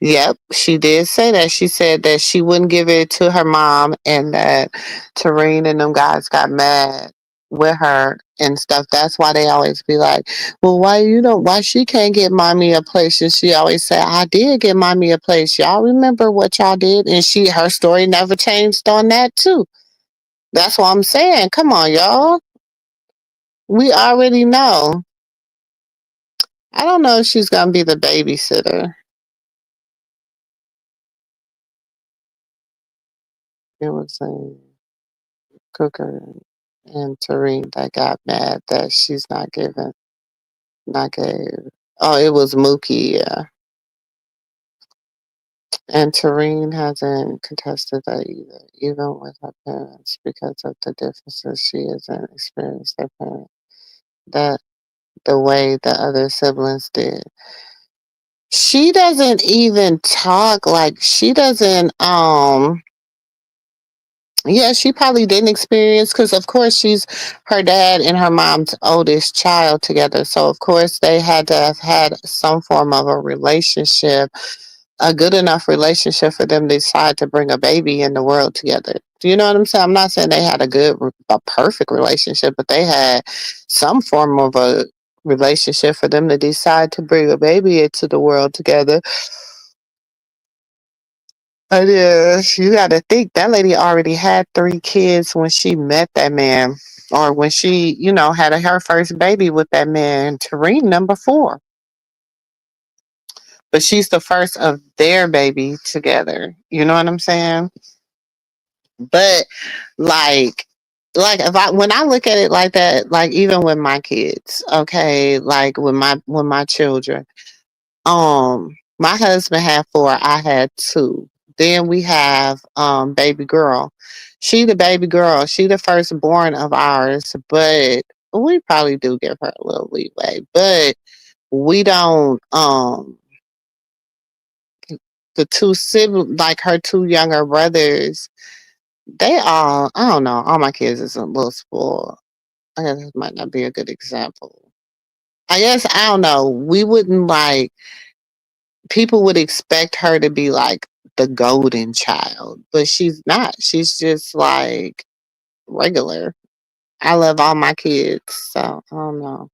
Yep, she did say that. She said that she wouldn't give it to her mom and that Tareen and them guys got mad with her and stuff. That's why they always be like, well, why she can't get mommy a place? And she always said, I did get mommy a place. Y'all remember what y'all did? And her story never changed on that too. That's what I'm saying. Come on, y'all. We already know. I don't know if she's going to be the babysitter. It was Cooker and Tareen that got mad that she's not gave. Oh, it was Mookie, yeah. And Tareen hasn't contested that either, even with her parents, because of the differences. She hasn't experienced their parents that the way the other siblings did. She doesn't even talk like she doesn't yeah, she probably didn't experience because, of course, she's her dad and her mom's oldest child together. So, of course, they had to have had some form of a relationship, a good enough relationship for them to decide to bring a baby in the world together. Do you know what I'm saying? I'm not saying they had a perfect relationship, but they had some form of a relationship for them to decide to bring a baby into the world together. It is. You got to think that lady already had 3 kids when she met that man, or when she, had her first baby with that man, Tareen, number 4. But she's the first of their baby together. You know what I'm saying? But like when I look at it like that, like even with my kids, okay, like with my children, my husband had 4, I had 2. Then we have baby girl. She the baby girl. She the firstborn of ours, but we probably do give her a little leeway. But we don't the 2 siblings, like her 2 younger brothers, they all, I don't know, all my kids is a little spoiled. I guess this might not be a good example. I guess I don't know. We wouldn't like people would expect her to be like the golden child, but she's not. She's just like regular. I love all my kids, so I don't know.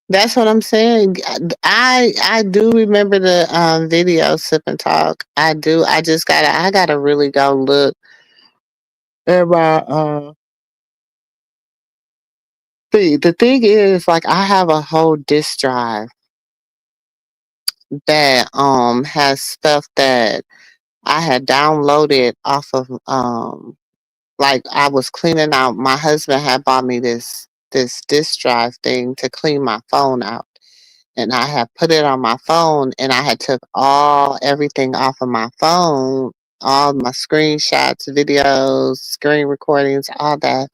That's what I'm saying. I do remember the video Sip and Talk. I do. I gotta really go look at my see, the thing is, like, I have a whole disk drive that has stuff that I had downloaded off of like I was cleaning out. My husband had bought me this disk drive thing to clean my phone out, and I had put it on my phone, and I had took everything off of my phone, all my screenshots, videos, screen recordings, all that.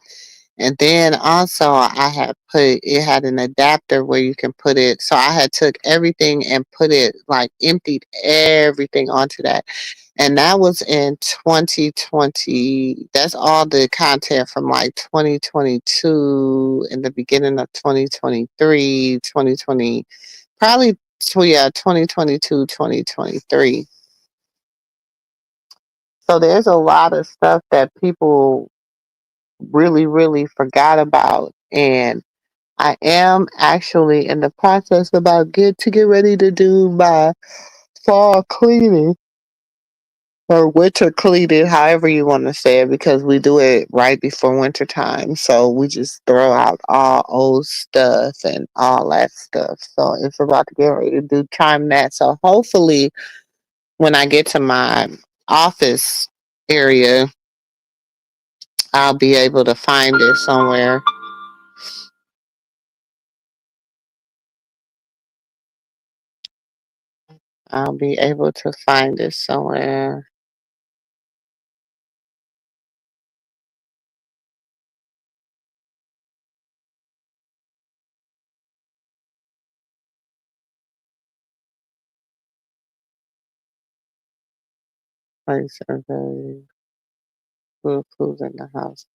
And then also I had put it had an adapter where you can put it. So I had took everything and put it like emptied everything onto that. And that was in 2020. That's all the content from like 2022 in the beginning of 2023, 2020, probably, yeah, 2022, 2023. So there's a lot of stuff that people really, really forgot about. And I am actually in the process about get ready to do my fall cleaning or winter cleaning, however you want to say it, because we do it right before winter time. So we just throw out all old stuff and all that stuff. So it's about to get ready to do time that. So hopefully when I get to my office area, I'll be able to find it somewhere. I'll be able to find it somewhere. Place survey, food in the house.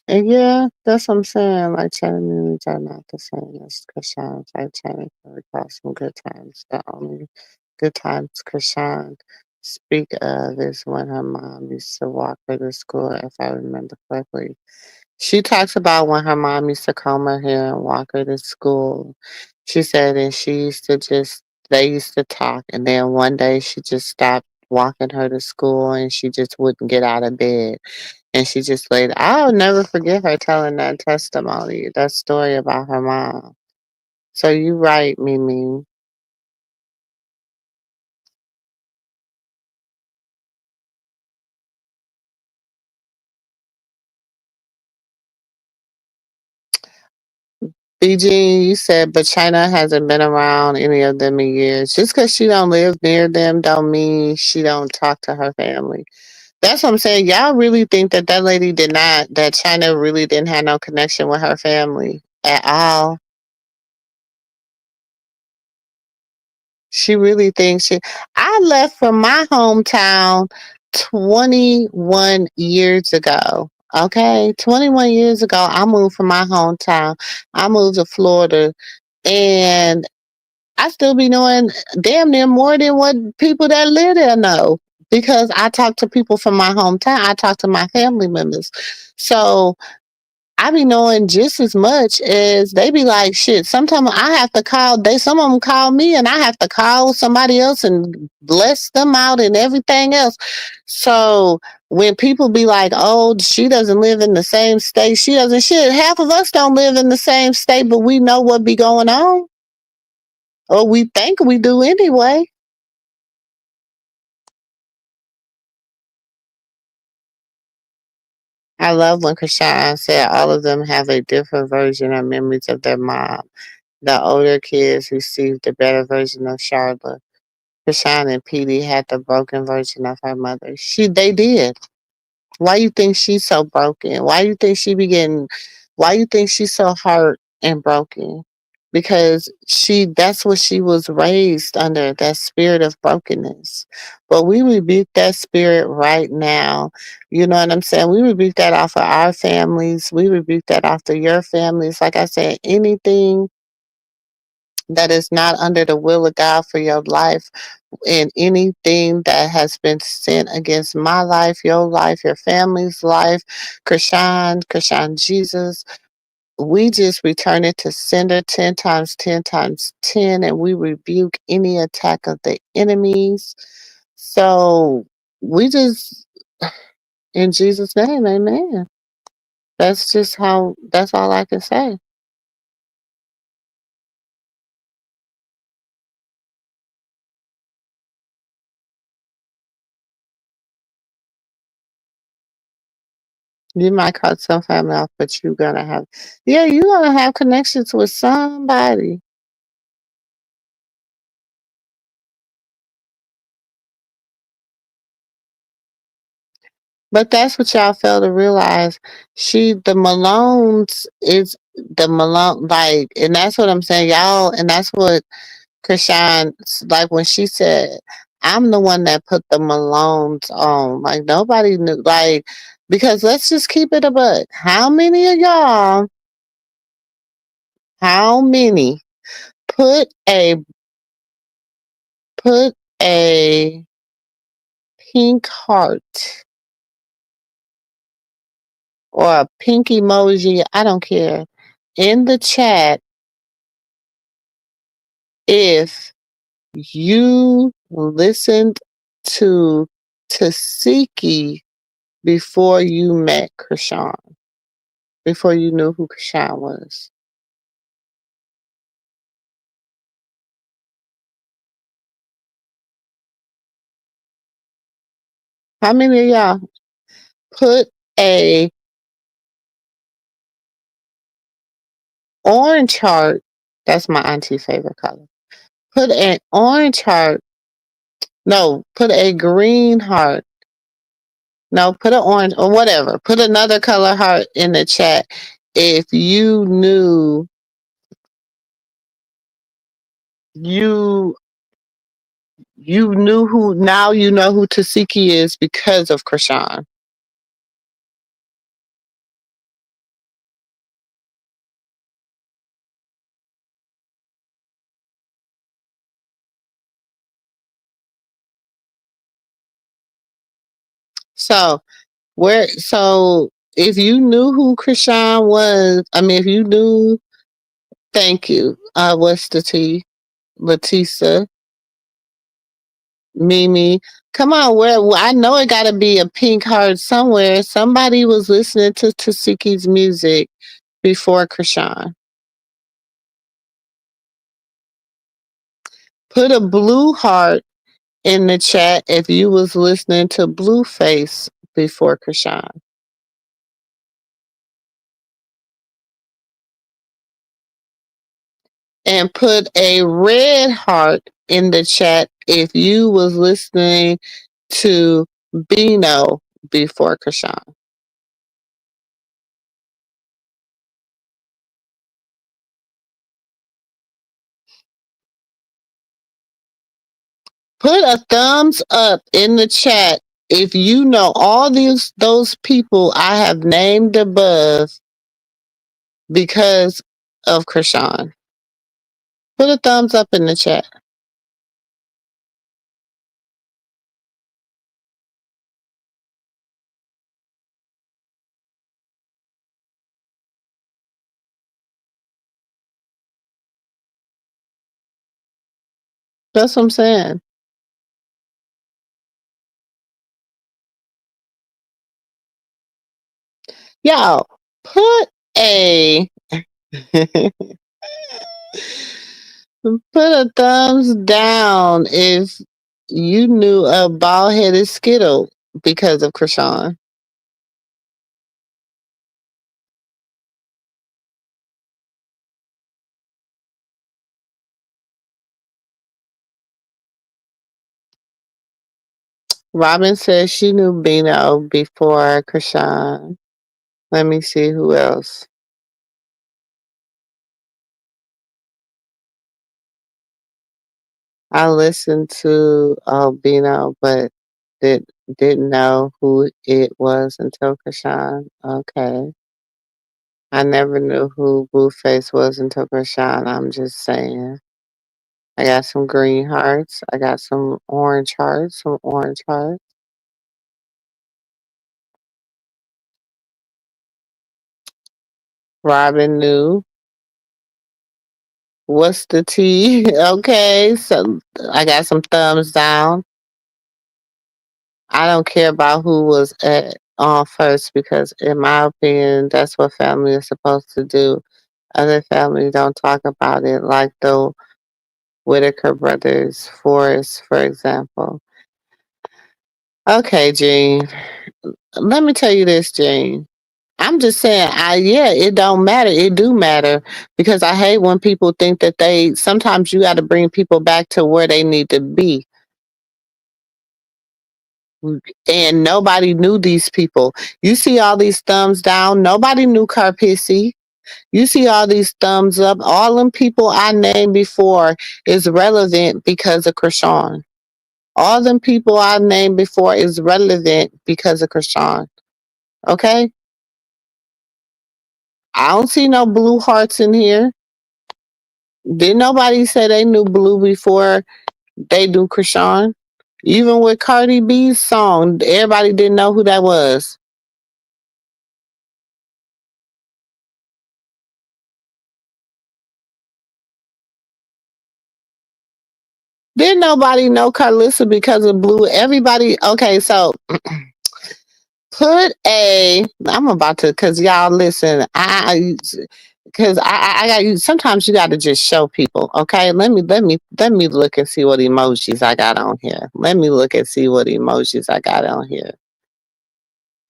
And yeah, that's what I'm saying. Like Chinese are not the same as Krishan. Like Chinese recall some good times. The only good times Krishan speak of is when her mom used to walk her to school, if I remember correctly. She talks about when her mom used to comb her hair and walk her to school. She said, and she used to just, they used to talk. And then one day she just stopped walking her to school and she just wouldn't get out of bed. And she just laid, I'll never forget her telling that testimony, that story about her mom. So you right, Mimi. BG, you said, but China hasn't been around any of them in years. Just because she don't live near them don't mean she don't talk to her family. That's what I'm saying. Y'all really think that that lady did not, that China really didn't have no connection with her family at all? She really thinks I left from my hometown 21 years ago. Okay, 21 years ago, I moved from my hometown. I moved to Florida, and I still be knowing damn near more than what people that live there know because I talk to people from my hometown. I talk to my family members. So I be knowing just as much as they be like, shit. Sometimes I have to call. Some of them call me, and I have to call somebody else and bless them out and everything else. So when people be like, "Oh, she doesn't live in the same state," she doesn't. Shit, half of us don't live in the same state, but we know what be going on, or we think we do anyway. I love when Krishan said all of them have a different version of memories of their mom. The older kids received the better version of Charlotte. Krishan and Petey had the broken version of her mother. They did. Why you think she's so broken? Why you think she's so hurt and broken? Because that's what she was raised under, that spirit of brokenness. But we rebuke that spirit right now. You know what I'm saying? We rebuke that off of our families. We rebuke that off of your families. Like I said, anything that is not under the will of God for your life, and anything that has been sent against my life, your family's life, Krishan Jesus, we just return it to sender 10 times 10 times 10, and we rebuke any attack of the enemies. So we just, in Jesus' name, amen. That's all I can say. You might cut some family off, but you're gonna have connections with somebody. But that's what y'all fail to realize. The Malones is the Malone, like, and that's what I'm saying, y'all, and that's what Krishan, like when she said, I'm the one that put the Malones on. Like, nobody knew, like, because let's just keep it a buck. How many put a, put a pink heart or a pink emoji, I don't care, in the chat if you listened to Tasiki before you met Krishan, before you knew who Krishan was. How many of y'all put a orange heart? That's my auntie's favorite color. Put an orange heart. No, put a green heart. No, put an orange or whatever. Put another color heart in the chat if you you knew who, now you know who Tasiki is because of Krishan. So if you knew who Krishan was, I mean if you knew, thank you. What's the T? Latisa, Mimi. Come on, where I know it gotta be a pink heart somewhere. Somebody was listening to Tasiki's music before Krishan. Put a blue heart in the chat if you was listening to Blueface before Krishan. And put a red heart in the chat if you was listening to Bino before Krishan. Put a thumbs up in the chat if you know all those people I have named above because of Krishan. Put a thumbs up in the chat. That's what I'm saying. Y'all, put a put a thumbs down if you knew a bald headed Skittle because of Krishan. Robin says she knew Bino before Krishan. Let me see who else. I listened to Albino, but did didn't know who it was until Krishan. Okay. I never knew who Blueface was until Krishan. I'm just saying. I got some green hearts. I got some orange hearts. Some orange hearts. Robin knew. What's the tea? Okay, so I got some thumbs down. I don't care about who was on first because, in my opinion, that's what family is supposed to do. Other families don't talk about it, like the Whitaker brothers, Forrest, for example. Okay, Gene. Let me tell you this, Gene. I'm just saying, yeah, it don't matter. It do matter because I hate when people think that sometimes you got to bring people back to where they need to be. And nobody knew these people. You see all these thumbs down. Nobody knew Carpissy. You see all these thumbs up. All them people I named before is relevant because of Krishan. All them people I named before is relevant because of Krishan. Okay? I don't see no blue hearts in here. Didn't nobody say they knew Blue before they do Krishan? Even with Cardi B's song, everybody didn't know who that was. Didn't nobody know Carlissa because of Blue? Everybody, okay, so I'm about to, cause y'all listen, cause I got you. Sometimes you got to just show people. Okay, let me look and see what emojis I got on here. Let me look and see what emojis I got on here.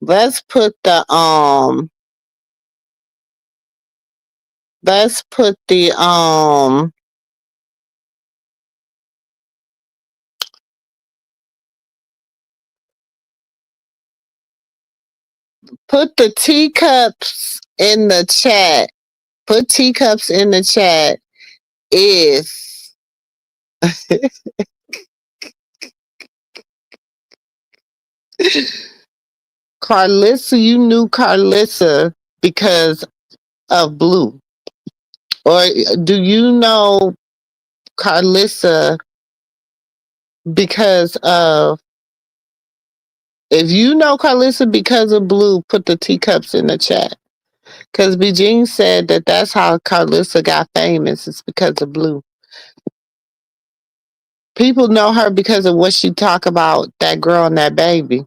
Let's put the Let's put the put the teacups in the chat. Put teacups in the chat if Carlissa, you knew Carlissa because of Blue. Or do you know Carlissa because of, if you know Carlissa because of Blue, put the teacups in the chat. Because B. Jean said that that's how Carlissa got famous. It's because of Blue. People know her because of what she talk about, that girl and that baby.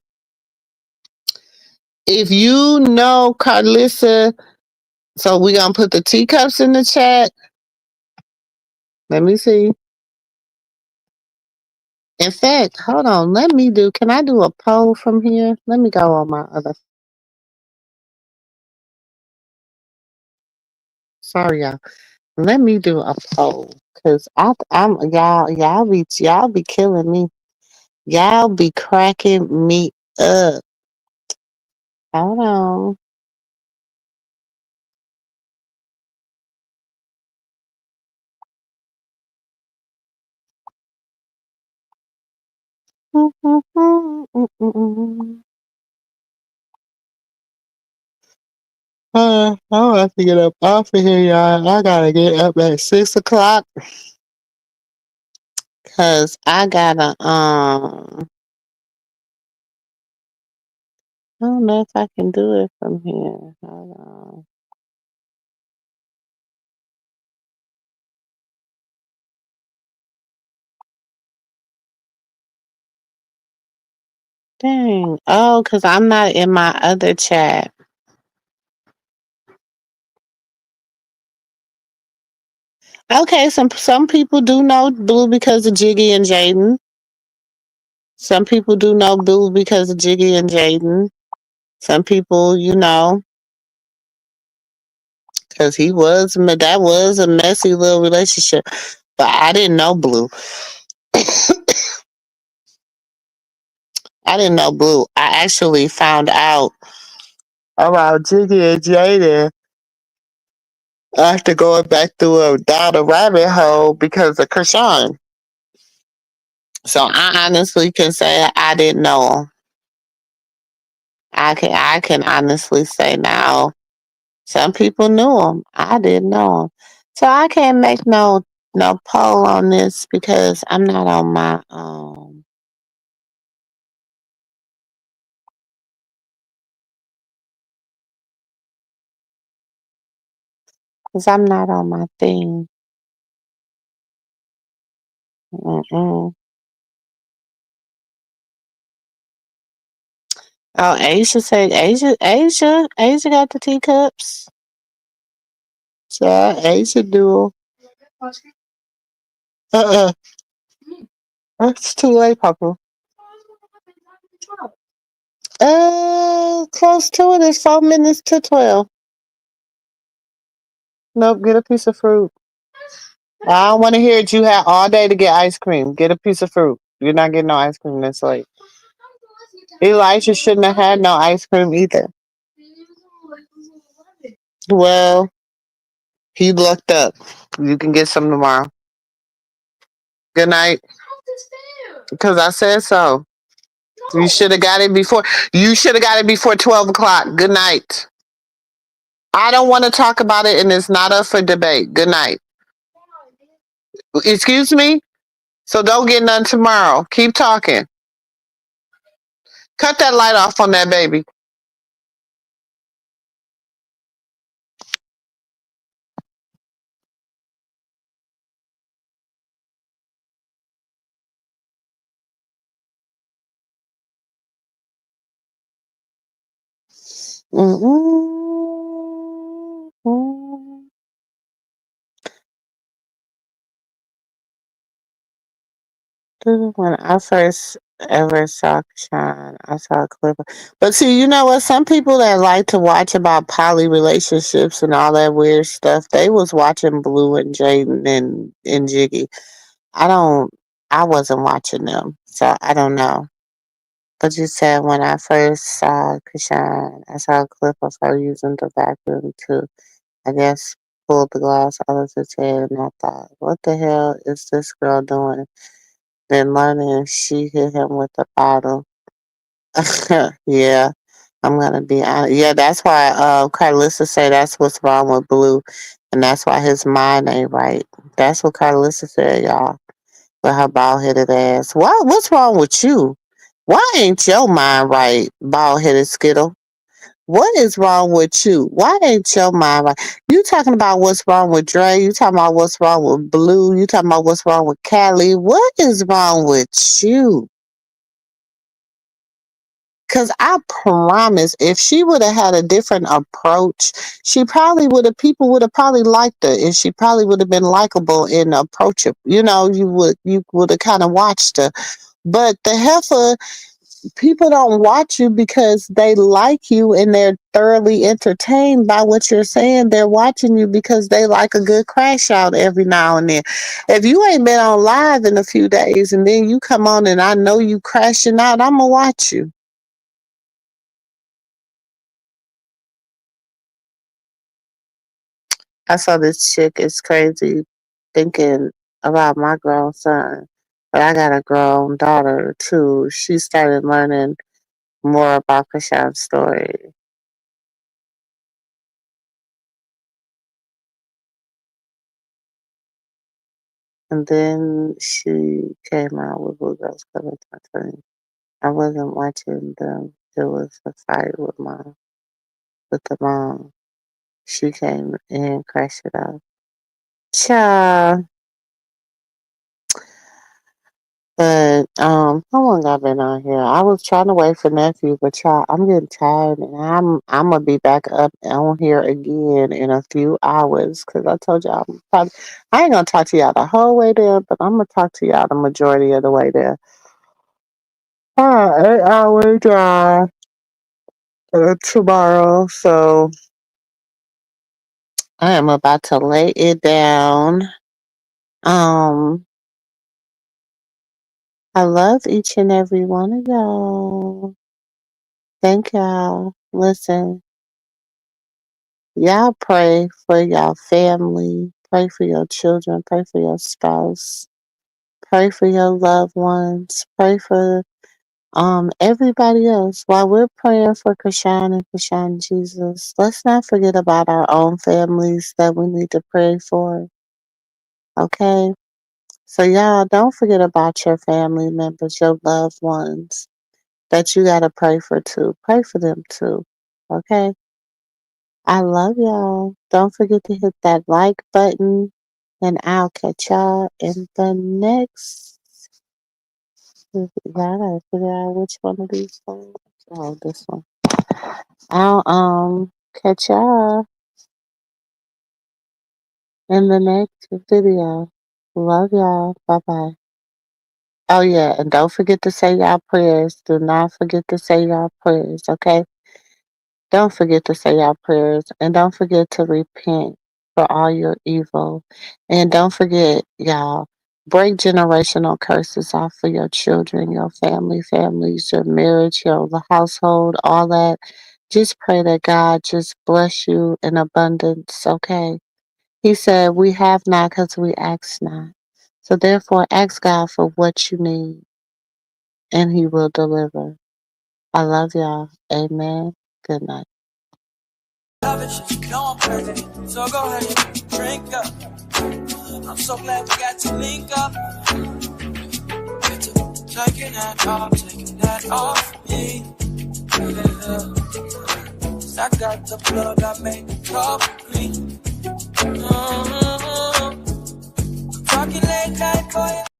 If you know Carlissa, so we gonna put the teacups in the chat. Let me see. In fact, hold on. Can I do a poll from here? Let me go on my other. Sorry, y'all. Let me do a poll. Cause I'm y'all be killing me. Y'all be cracking me up. Hold on. I have to get up off of here, y'all. I gotta get up at 6 o'clock because I gotta I don't know if I can do it from here. Hold on. Dang. Oh, because I'm not in my other chat. Okay, some people do know Blue because of Jiggy and Jaden. Some people do know Blue because of Jiggy and Jaden. Some people, because that was a messy little relationship. But I didn't know Blue. I didn't know Blue. I actually found out about Jiggy and Jaden after going back down a rabbit hole because of Krishan. So I honestly can say I didn't know him. I can honestly say now. Some people knew him. I didn't know him. So I can't make no poll on this because I'm not on my Cause I'm not on my thing. Mm-mm. Oh, Asia said Asia got the teacups. Yeah, Asia do. Uh-uh. It's too late, Papa. Close to it. It's 4 minutes to 12. Nope, get a piece of fruit. I don't want to hear it. You had all day to get ice cream. Get a piece of fruit. You're not getting no ice cream this late. Elijah shouldn't have had no ice cream either. Well, he looked up. You can get some tomorrow. Good night. Because I said so. You should have got it before. You should have got it before 12 o'clock. Good night. I don't want to talk about it, and it's not up for debate. Good night. Excuse me. So don't get none tomorrow. Keep talking. Cut that light off on that baby. Mm-mm. When I first ever saw Sean, I saw a clip. But see, you know what? Some people that like to watch about poly relationships and all that weird stuff, they was watching Blue and Jaden and Jiggy. I don't. I wasn't watching them, so I don't know. But you said when I first saw Krishan, I saw a clip of her using the vacuum to, I guess, pull the glass out of his head, and I thought, what the hell is this girl doing? Then learning she hit him with the bottle. Yeah, I'm gonna be honest. Yeah, that's why Carlissa say that's what's wrong with Blue, and that's why his mind ain't right. That's what Carlissa said, y'all. With her bald headed ass. What's wrong with you? Why ain't your mind right, bald headed Skittle? What is wrong with you? Why ain't your mind right? You talking about what's wrong with Dre? You talking about what's wrong with Blue? You talking about what's wrong with Callie? What is wrong with you? Cause I promise, if she would have had a different approach, she probably would have. People would have probably liked her, and she probably would have been likable and approachable. You would have kind of watched her. But the heifer, people don't watch you because they like you and they're thoroughly entertained by what you're saying. They're watching you because they like a good crash out every now and then. If you ain't been on live in a few days and then you come on and I know you crashing out, I'm gonna watch you. I saw this chick is crazy thinking about my grown son. But I got a grown daughter too. She started learning more about Krishan's story. And then she came out with Blue Girls Club at 20. I wasn't watching them. It was a fight with the mom. She came and crashed it out. Child. But how long I been on here? I was trying to wait for nephew, but child, I'm getting tired, and I'm gonna be back up on here again in a few hours because I told y'all I ain't gonna talk to y'all the whole way there, but I'm gonna talk to y'all the majority of the way there. 8 hour drive tomorrow, so I am about to lay it down. Um, I love each and every one of y'all. Thank y'all. Listen. Y'all pray for y'all family, pray for your children, pray for your spouse, pray for your loved ones, pray for everybody else. While we're praying for Krishan and Krishan Jesus, let's not forget about our own families that we need to pray for. Okay? So y'all don't forget about your family members, your loved ones that you gotta pray for too. Pray for them too. Okay? I love y'all. Don't forget to hit that like button, and I'll catch y'all in the next. Y'all gotta figure out which one of these phones. Oh, this one. I'll catch y'all in the next video. Love y'all. Bye bye. Oh yeah, and don't forget to say y'all prayers. Do not forget to say y'all prayers, okay? Don't forget to say y'all prayers, and don't forget to repent for all your evil. And don't forget, y'all, break generational curses off for your children, your families, your marriage, your household, all that. Just pray that God just bless you in abundance, okay? He said, we have not because we ask not. So therefore, ask God for what you need, and He will deliver. I love y'all. Amen. Good night. Love it, you know I'm crazy. So go ahead and drink up. I'm so glad we got to link up. Taking that off me. Yeah. I got the blood that make me complete. Talking late night, boy.